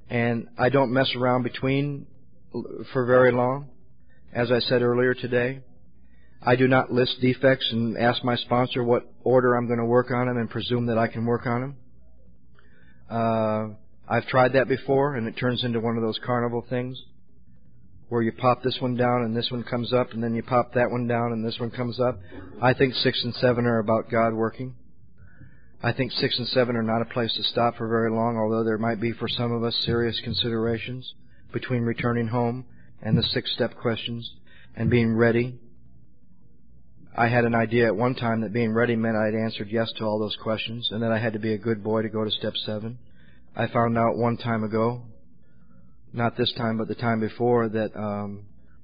And I don't mess around between for very long. As I said earlier today, I do not list defects and ask my sponsor what order I'm going to work on them and presume that I can work on them. I've tried that before, and it turns into one of those carnival things where you pop this one down and this one comes up, and then you pop that one down and this one comes up. I think 6 and 7 are about God working. I think 6 and 7 are not a place to stop for very long, although there might be for some of us serious considerations between returning home and the 6-step questions and being ready. I had an idea at one time that being ready meant I'd answered yes to all those questions and that I had to be a good boy to go to step 7. I found out one time ago, not this time but the time before, that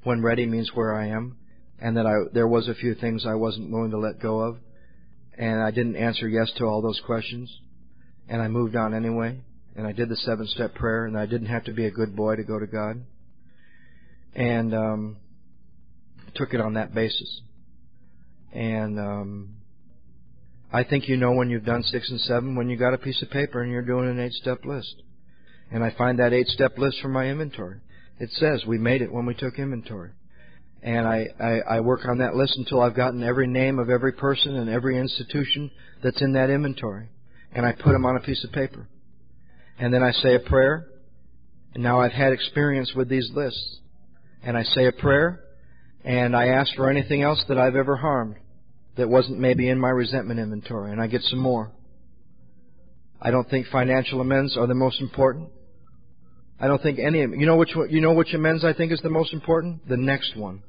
when ready means where I am, and that there was a few things I wasn't willing to let go of, and I didn't answer yes to all those questions, and I moved on anyway, and I did the 7-step prayer, and I didn't have to be a good boy to go to God, and took it on that basis. And I think you know when you've done 6 and 7 when you got a piece of paper and you're doing an 8-step list. And I find that 8-step list from my inventory. It says we made it when we took inventory. And I work on that list until I've gotten every name of every person and every institution that's in that inventory. And I put them on a piece of paper. And then I say a prayer. And now I've had experience with these lists. And I say a prayer. And I ask for anything else that I've ever harmed that wasn't maybe in my resentment inventory. And I get some more. I don't think financial amends are the most important. I don't think any of them. You know which amends I think is the most important? The next one.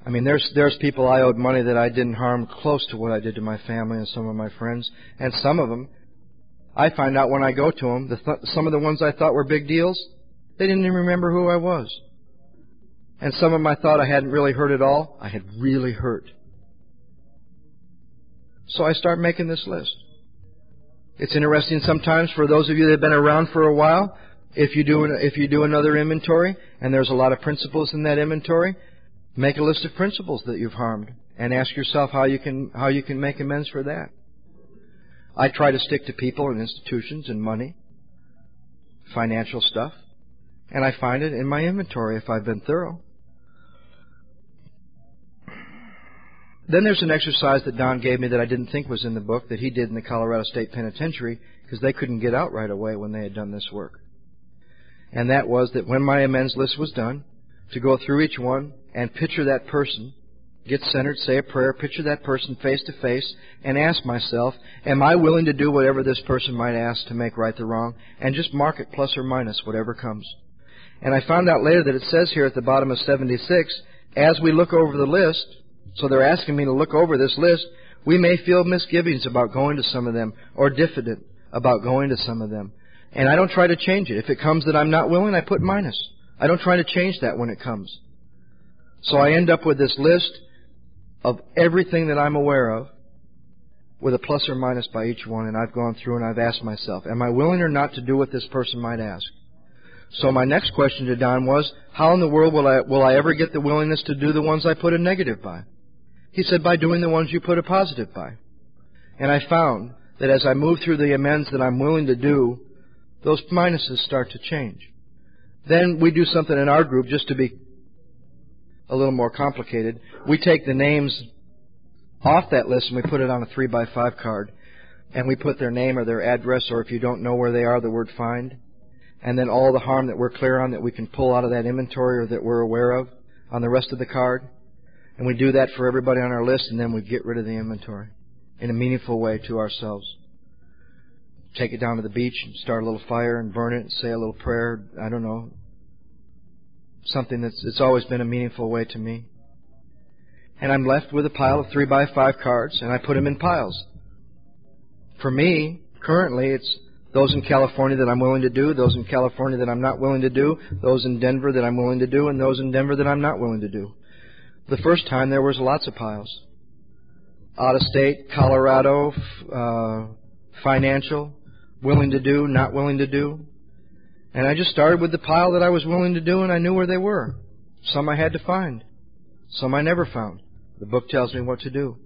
I mean, there's people I owed money that I didn't harm close to what I did to my family and some of my friends. And some of them, I find out when I go to them, some of the ones I thought were big deals, they didn't even remember who I was. And some of them I thought I hadn't really hurt at all, I had really hurt. So I start making this list. It's interesting sometimes for those of you that have been around for a while, if you do another inventory and there's a lot of principles in that inventory, make a list of principles that you've harmed and ask yourself how you can make amends for that. I try to stick to people and institutions and money, financial stuff, and I find it in my inventory if I've been thorough. Then there's an exercise that Don gave me that I didn't think was in the book that he did in the Colorado State Penitentiary because they couldn't get out right away when they had done this work. And that was that when my amends list was done, to go through each one and picture that person, get centered, say a prayer, picture that person face to face, and ask myself, am I willing to do whatever this person might ask to make right the wrong, and just mark it plus or minus whatever comes. And I found out later that it says here at the bottom of 76, as we look over the list, so they're asking me to look over this list, we may feel misgivings about going to some of them, or diffident about going to some of them. And I don't try to change it. If it comes that I'm not willing, I put minus. I don't try to change that when it comes. So I end up with this list of everything that I'm aware of with a plus or minus by each one, and I've gone through and I've asked myself, am I willing or not to do what this person might ask? So my next question to Don was, how in the world will I ever get the willingness to do the ones I put a negative by? He said, by doing the ones you put a positive by. And I found that as I move through the amends that I'm willing to do, those minuses start to change. Then we do something in our group just to be a little more complicated. We take the names off that list and we put it on a 3x5 card. And we put their name or their address, or if you don't know where they are, the word find. And then all the harm that we're clear on that we can pull out of that inventory or that we're aware of on the rest of the card. And we do that for everybody on our list, and then we get rid of the inventory in a meaningful way to ourselves. Take it down to the beach and start a little fire and burn it and say a little prayer. I don't know. Something it's always been a meaningful way to me. And I'm left with a pile of 3x5 cards, and I put them in piles. For me, currently, it's those in California that I'm willing to do, those in California that I'm not willing to do, those in Denver that I'm willing to do, and those in Denver that I'm not willing to do. The first time there was lots of piles. Out of state, Colorado, financial, willing to do, not willing to do. And I just started with the pile that I was willing to do, and I knew where they were. Some I had to find. Some I never found. The book tells me what to do.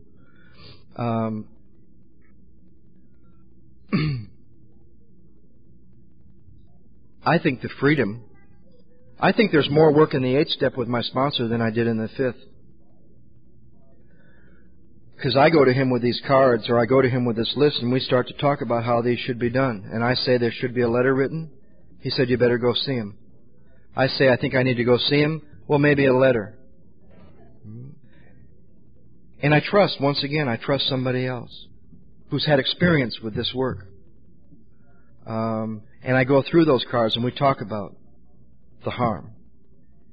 I think the freedom, I think there's more work in the 8th step with my sponsor than I did in the 5th. Because I go to him with these cards, or I go to him with this list, and we start to talk about how these should be done. And I say there should be a letter written. He said, you better go see him. I say, I think I need to go see him. Well, maybe a letter. And I trust, once again, I trust somebody else who's had experience with this work. And I go through those cards and we talk about the harm.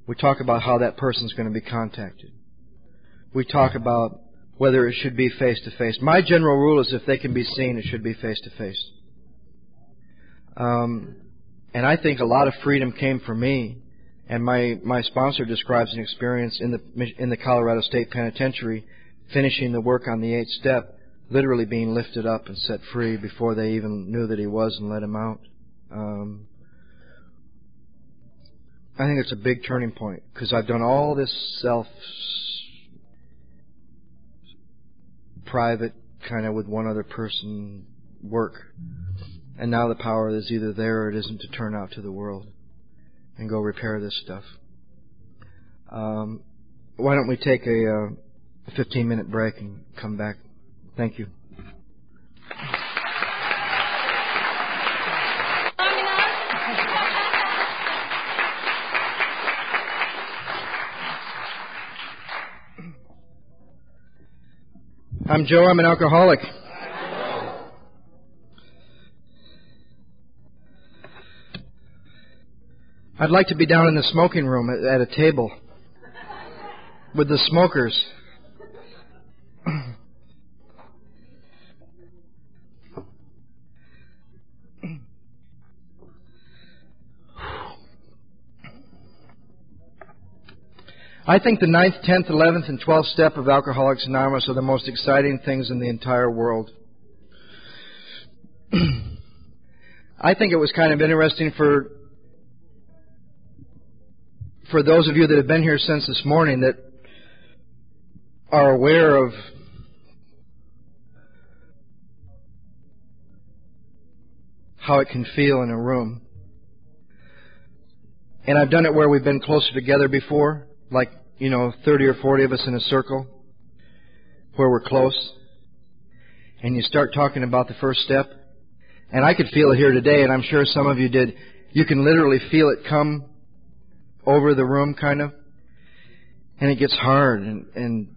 We talk about how that person's going to be contacted. We talk about whether it should be face-to-face. My general rule is if they can be seen, it should be face-to-face. And I think a lot of freedom came from me. And my sponsor describes an experience in the Colorado State Penitentiary, finishing the work on the 8th step, literally being lifted up and set free before they even knew that he was and let him out. I think it's a big turning point because I've done all this private kind of with one other person work, and now the power is either there or it isn't to turn out to the world and go repair this stuff. Why don't we take a 15-minute break and come back? Thank you. I'm Joe. I'm an alcoholic. I'd like to be down in the smoking room at a table with the smokers. I think the 9th, 10th, 11th, and 12th step of Alcoholics Anonymous are the most exciting things in the entire world. I think it was kind of interesting for those of you that have been here since this morning that are aware of how it can feel in a room. And I've done it where we've been closer together before, like 30 or 40 of us in a circle where we're close, and you start talking about the first step. And I could feel it here today, and I'm sure some of you did. You can literally feel it come over the room, kind of, and it gets hard, and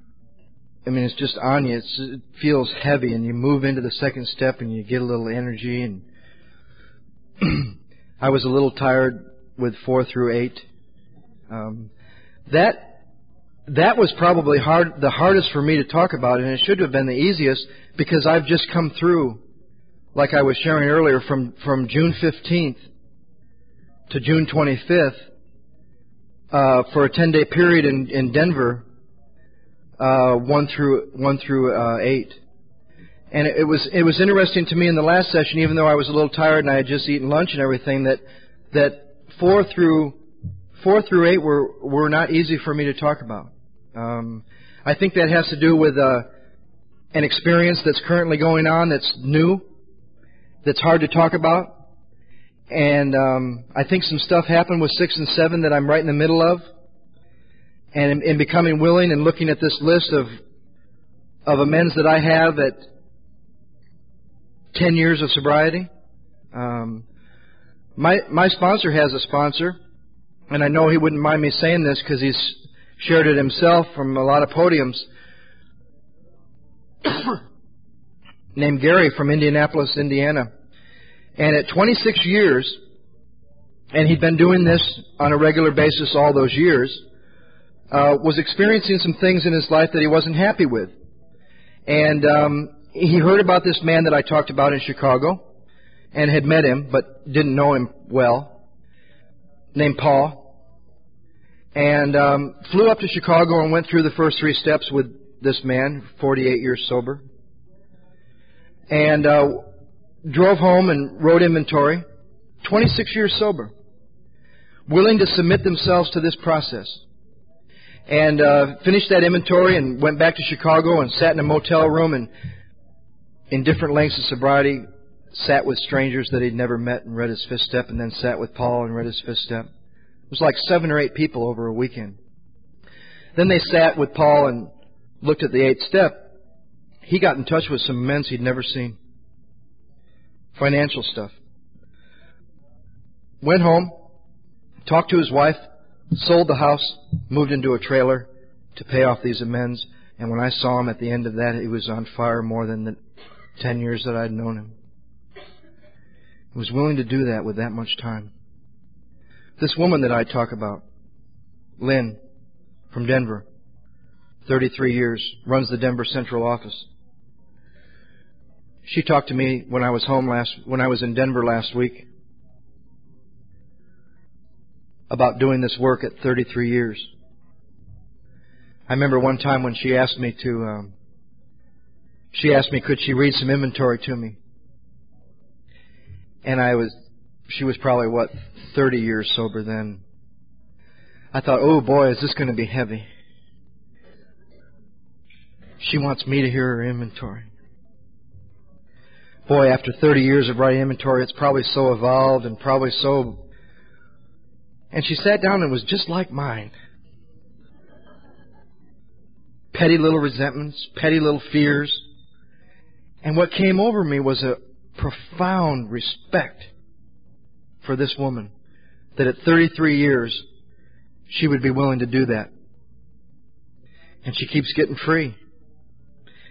I mean, it's just on you. It feels heavy, and you move into the second step, and you get a little energy. And I was a little tired with 4 through 8. That was probably the hardest for me to talk about, and it should have been the easiest because I've just come through, like I was sharing earlier, from June 15th to June 25th for a 10-day period in Denver, 1 through 8. And it was interesting to me in the last session, even though I was a little tired and I had just eaten lunch and everything, that 4 through 8 were not easy for me to talk about. I think that has to do with an experience that's currently going on that's new, that's hard to talk about. And I think some stuff happened with 6 and 7 that I'm right in the middle of. And in becoming willing and looking at this list of amends that I have at 10 years of sobriety, my sponsor has a sponsor, and I know he wouldn't mind me saying this because he's shared it himself from a lot of podiums, named Gary from Indianapolis, Indiana. And at 26 years, and he'd been doing this on a regular basis all those years, was experiencing some things in his life that he wasn't happy with. And he heard about this man that I talked about in Chicago and had met him but didn't know him well, named Paul. And flew up to Chicago and went through the first 3 steps with this man, 48 years sober. And drove home and wrote inventory, 26 years sober, willing to submit themselves to this process. And finished that inventory and went back to Chicago and sat in a motel room and in different lengths of sobriety, sat with strangers that he'd never met and read his 5th step, and then sat with Paul and read his 5th step. It was like 7 or 8 people over a weekend. Then they sat with Paul and looked at the 8th step. He got in touch with some amends he'd never seen. Financial stuff. Went home, talked to his wife, sold the house, moved into a trailer to pay off these amends. And when I saw him at the end of that, he was on fire more than the 10 years that I'd known him. He was willing to do that with that much time. This woman that I talk about, Lynn, from Denver, 33 years, runs the Denver Central office. She talked to me when I was in Denver last week about doing this work at 33 years. I remember one time when she asked me could she read some inventory to me. And she was probably, 30 years sober then. I thought, oh boy, is this going to be heavy. She wants me to hear her inventory. Boy, after 30 years of writing inventory, it's probably so evolved and probably so... And she sat down and was just like mine. Petty little resentments, petty little fears. And what came over me was a profound respect for this woman, that at 33 years, she would be willing to do that. And she keeps getting free.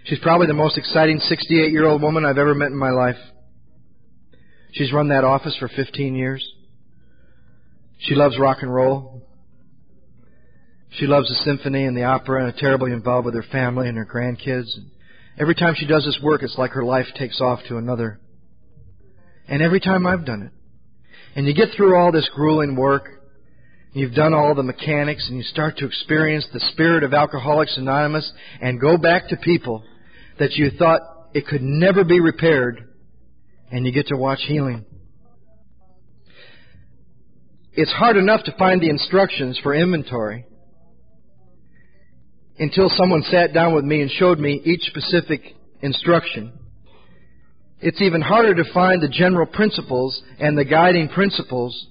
She's probably the most exciting 68-year-old woman I've ever met in my life. She's run that office for 15 years. She loves rock and roll. She loves the symphony and the opera and is terribly involved with her family and her grandkids. Every time she does this work, it's like her life takes off to another. And every time I've done it. And you get through all this grueling work, and you've done all the mechanics, and you start to experience the spirit of Alcoholics Anonymous and go back to people that you thought it could never be repaired, and you get to watch healing. It's hard enough to find the instructions for inventory until someone sat down with me and showed me each specific instruction. It's even harder to find the general principles and the guiding principles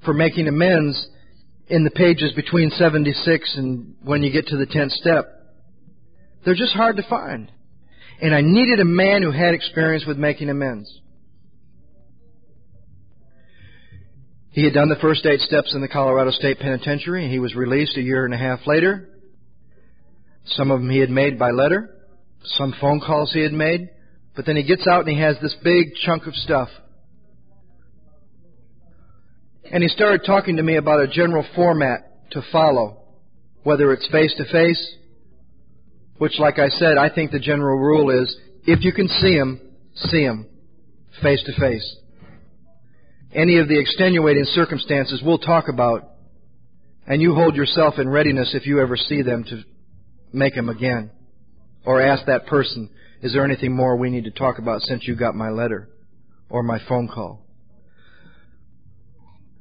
for making amends in the pages between 76 and when you get to the 10th step. They're just hard to find. And I needed a man who had experience with making amends. He had done the first 8 steps in the Colorado State Penitentiary, and he was released a year and a half later. Some of them he had made by letter, some phone calls he had made, but then he gets out and he has this big chunk of stuff. And he started talking to me about a general format to follow, whether it's face-to-face, which, like I said, I think the general rule is, if you can see him face-to-face. Any of the extenuating circumstances we'll talk about, and you hold yourself in readiness if you ever see them to make them again. Or ask that person, is there anything more we need to talk about since you got my letter or my phone call?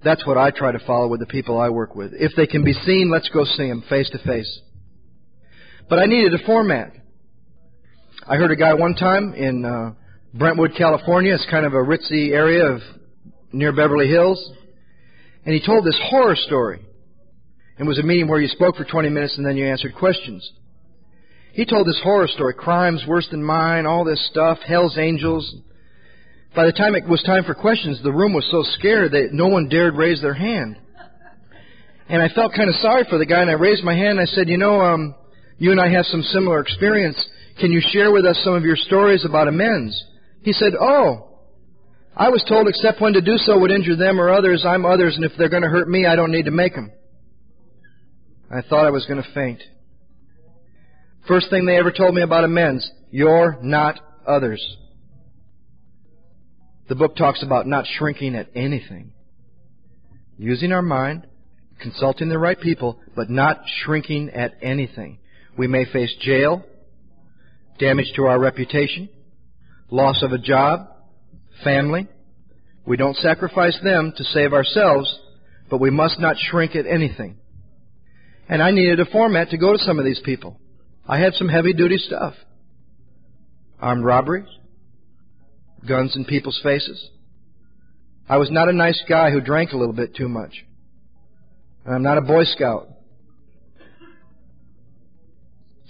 That's what I try to follow with the people I work with. If they can be seen, let's go see them face-to-face. But I needed a format. I heard a guy one time in Brentwood, California. It's kind of a ritzy area near Beverly Hills. And he told this horror story. It was a meeting where you spoke for 20 minutes and then you answered questions. He told this horror story, crimes worse than mine, all this stuff, hell's angels. By the time it was time for questions, the room was so scared that no one dared raise their hand. And I felt kind of sorry for the guy, and I raised my hand and I said, you and I have some similar experience. Can you share with us some of your stories about amends? He said, I was told except when to do so would injure them or others, I'm others, and if they're going to hurt me, I don't need to make them. I thought I was going to faint. First thing they ever told me about amends, you're not others. The book talks about not shrinking at anything. Using our mind, consulting the right people, but not shrinking at anything. We may face jail, damage to our reputation, loss of a job, family. We don't sacrifice them to save ourselves, but we must not shrink at anything. And I needed a format to go to some of these people. I had some heavy-duty stuff. Armed robberies, guns in people's faces. I was not a nice guy who drank a little bit too much. And I'm not a Boy Scout.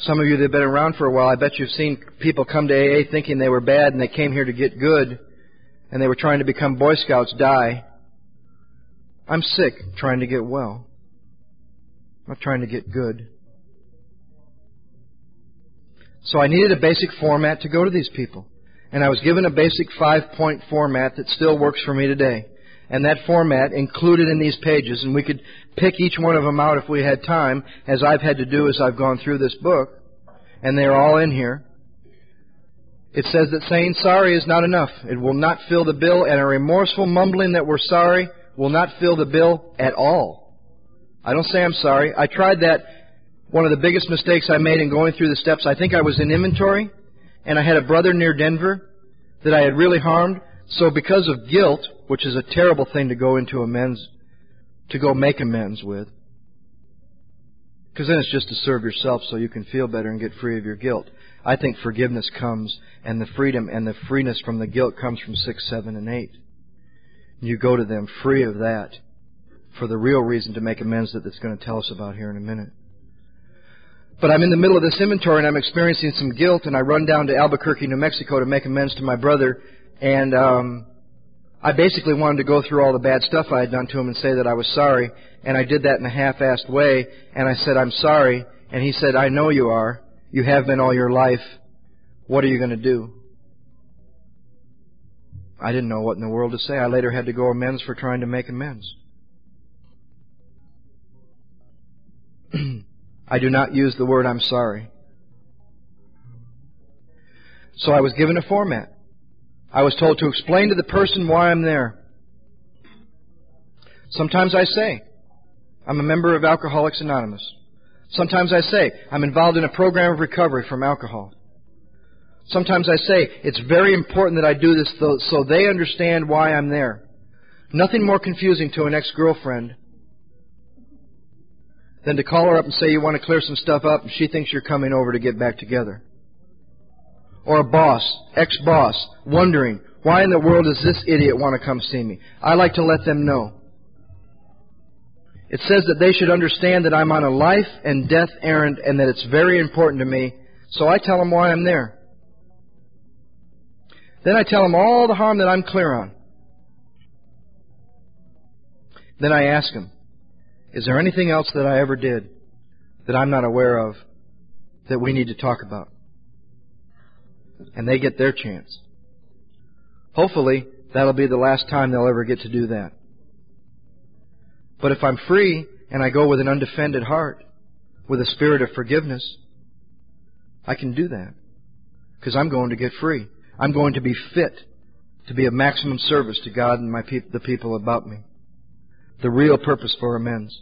Some of you that have been around for a while, I bet you've seen people come to AA thinking they were bad and they came here to get good, and they were trying to become Boy Scouts, die. I'm sick trying to get well. I'm not trying to get good. So I needed a basic format to go to these people. And I was given a basic 5-point format that still works for me today. And that format included in these pages, and we could pick each one of them out if we had time, as I've had to do as I've gone through this book. And they're all in here. It says that saying sorry is not enough. It will not fill the bill, and a remorseful mumbling that we're sorry will not fill the bill at all. I don't say I'm sorry. I tried that. One of the biggest mistakes I made in going through the steps, I think I was in inventory, and I had a brother near Denver that I had really harmed. So because of guilt, which is a terrible thing to go into amends, to go make amends with, because then it's just to serve yourself so you can feel better and get free of your guilt. I think forgiveness comes, and the freedom and the freeness from the guilt comes from 6, 7, and 8. You go to them free of that for the real reason to make amends that it's going to tell us about here in a minute. But I'm in the middle of this inventory and I'm experiencing some guilt, and I run down to Albuquerque, New Mexico to make amends to my brother, and I basically wanted to go through all the bad stuff I had done to him and say that I was sorry, and I did that in a half-assed way, and I said, I'm sorry, and he said, I know you are. You have been all your life. What are you going to do? I didn't know what in the world to say. I later had to go amends for trying to make amends. I do not use the word I'm sorry. So I was given a format. I was told to explain to the person why I'm there. Sometimes I say, I'm a member of Alcoholics Anonymous. Sometimes I say, I'm involved in a program of recovery from alcohol. Sometimes I say, it's very important that I do this so they understand why I'm there. Nothing more confusing to an ex-girlfriend than to call her up and say you want to clear some stuff up and she thinks you're coming over to get back together. Or a boss, ex-boss, wondering, why in the world does this idiot want to come see me? I like to let them know. It says that they should understand that I'm on a life and death errand and that it's very important to me, so I tell them why I'm there. Then I tell them all the harm that I'm clear on. Then I ask them, is there anything else that I ever did that I'm not aware of that we need to talk about? And they get their chance. Hopefully, that'll be the last time they'll ever get to do that. But if I'm free and I go with an undefended heart, with a spirit of forgiveness, I can do that. Because I'm going to get free. I'm going to be fit to be of maximum service to God and the people about me. The real purpose for amends.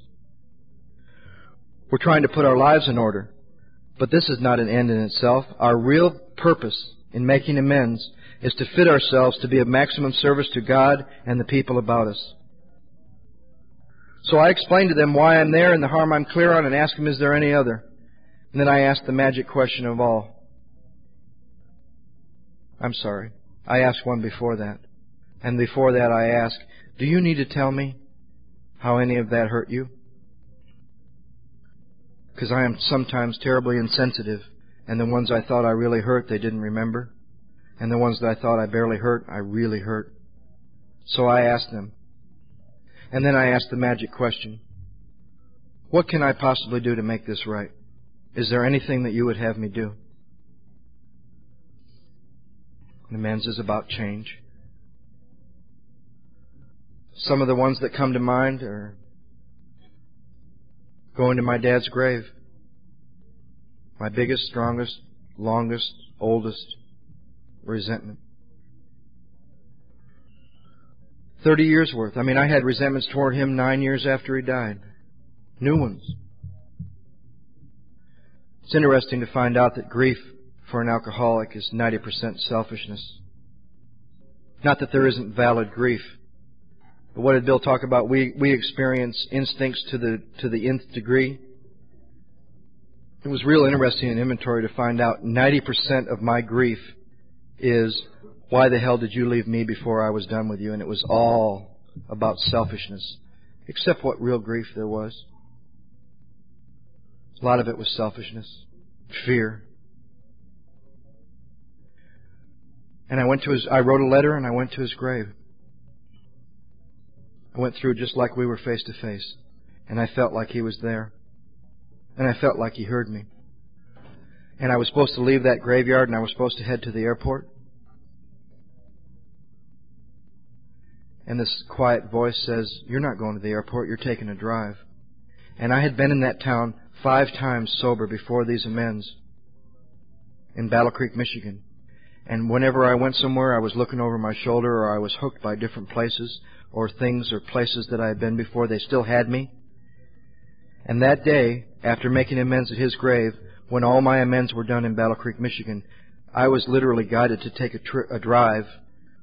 We're trying to put our lives in order, but this is not an end in itself. Our real purpose in making amends is to fit ourselves to be of maximum service to God and the people about us. So I explain to them why I'm there and the harm I'm clear on and ask them, is there any other? And then I ask the magic question of all. I'm sorry. I asked one before that. And before that I ask, do you need to tell me how any of that hurt you? because I am sometimes terribly insensitive, and the ones I thought I really hurt, they didn't remember. And the ones that I thought I barely hurt, I really hurt. So I asked them. And then I asked the magic question. What can I possibly do to make this right? Is there anything that you would have me do? Amends is about change. Some of the ones that come to mind are going to my dad's grave. My biggest, strongest, longest, oldest resentment. 30 years worth. I mean, I had resentments toward him 9 years after he died. New ones. It's interesting to find out that grief for an alcoholic is 90% selfishness. Not that there isn't valid grief. But what did Bill talk about? We experience instincts to the nth degree. It was real interesting in inventory to find out 90% of my grief is, why the hell did you leave me before I was done with you? And it was all about selfishness, except what real grief there was. A lot of it was selfishness, fear. And I wrote a letter and I went to his grave. I went through just like we were face to face. And I felt like he was there. And I felt like he heard me. And I was supposed to leave that graveyard and I was supposed to head to the airport. And this quiet voice says, you're not going to the airport, you're taking a drive. And I had been in that town 5 times sober before these amends in Battle Creek, Michigan. And whenever I went somewhere, I was looking over my shoulder or I was hooked by different places or things or places that I had been before. They still had me. And that day, after making amends at his grave, when all my amends were done in Battle Creek, Michigan, I was literally guided to take a drive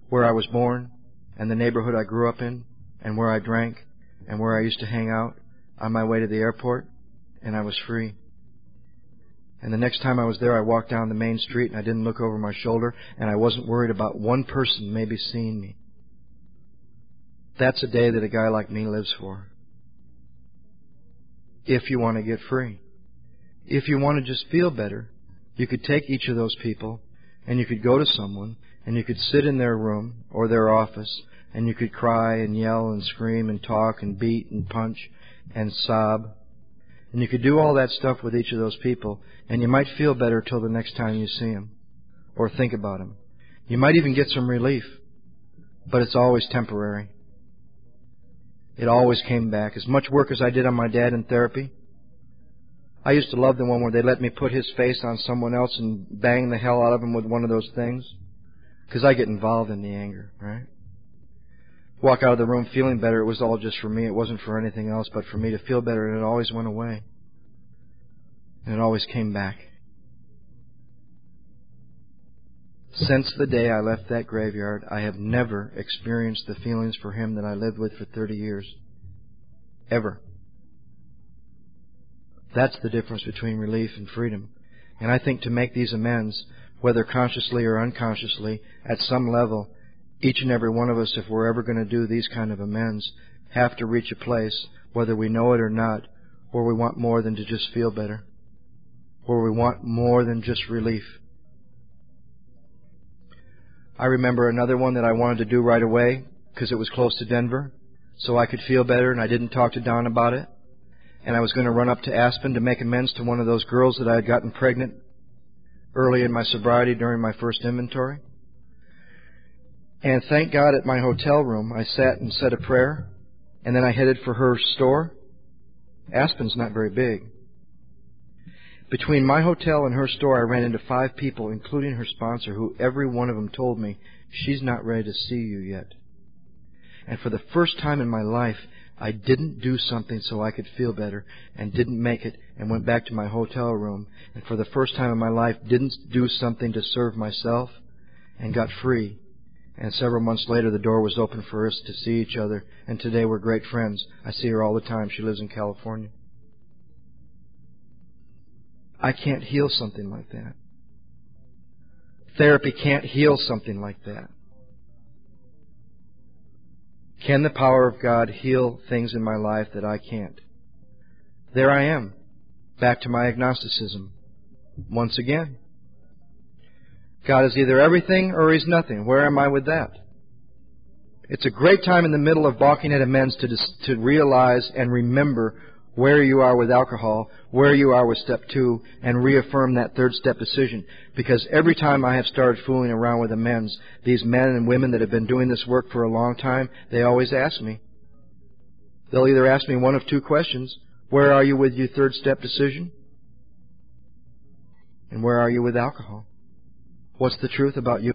where I was born and the neighborhood I grew up in and where I drank and where I used to hang out on my way to the airport, and I was free. And the next time I was there, I walked down the main street and I didn't look over my shoulder and I wasn't worried about one person maybe seeing me. That's a day that a guy like me lives for. If you want to get free. If you want to just feel better, you could take each of those people and you could go to someone and you could sit in their room or their office and you could cry and yell and scream and talk and beat and punch and sob. And you could do all that stuff with each of those people, and you might feel better till the next time you see them or think about them. You might even get some relief, but it's always temporary. It always came back. As much work as I did on my dad in therapy, I used to love the one where they let me put his face on someone else and bang the hell out of him with one of those things, because I get involved in the anger, right? Walk out of the room feeling better. It was all just for me. It wasn't for anything else but for me to feel better, and it always went away. And it always came back. Since the day I left that graveyard, I have never experienced the feelings for him that I lived with for 30 years. Ever. That's the difference between relief and freedom. And I think to make these amends, whether consciously or unconsciously, at some level, each and every one of us, if we're ever going to do these kind of amends, have to reach a place, whether we know it or not, where we want more than to just feel better, where we want more than just relief. I remember another one that I wanted to do right away because it was close to Denver, so I could feel better, and I didn't talk to Don about it. And I was going to run up to Aspen to make amends to one of those girls that I had gotten pregnant early in my sobriety during my first inventory. And thank God at my hotel room, I sat and said a prayer, and then I headed for her store. Aspen's not very big. Between my hotel and her store, I ran into 5 people, including her sponsor, who every one of them told me, she's not ready to see you yet. And for the first time in my life, I didn't do something so I could feel better and didn't make it and went back to my hotel room. And for the first time in my life, didn't do something to serve myself and got free. And several months later, the door was open for us to see each other. And today we're great friends. I see her all the time. She lives in California. I can't heal something like that. Therapy can't heal something like that. Can the power of God heal things in my life that I can't? There I am, Back to my agnosticism. Once again. God is either everything or He's nothing. Where am I with that? It's a great time in the middle of balking at amends to realize and remember where you are with alcohol, where you are with step 2, and reaffirm that third step decision. Because every time I have started fooling around with amends, these men and women that have been doing this work for a long time, they always ask me. They'll either ask me one of two questions. Where are you with your third step decision? And where are you with alcohol? What's the truth about you?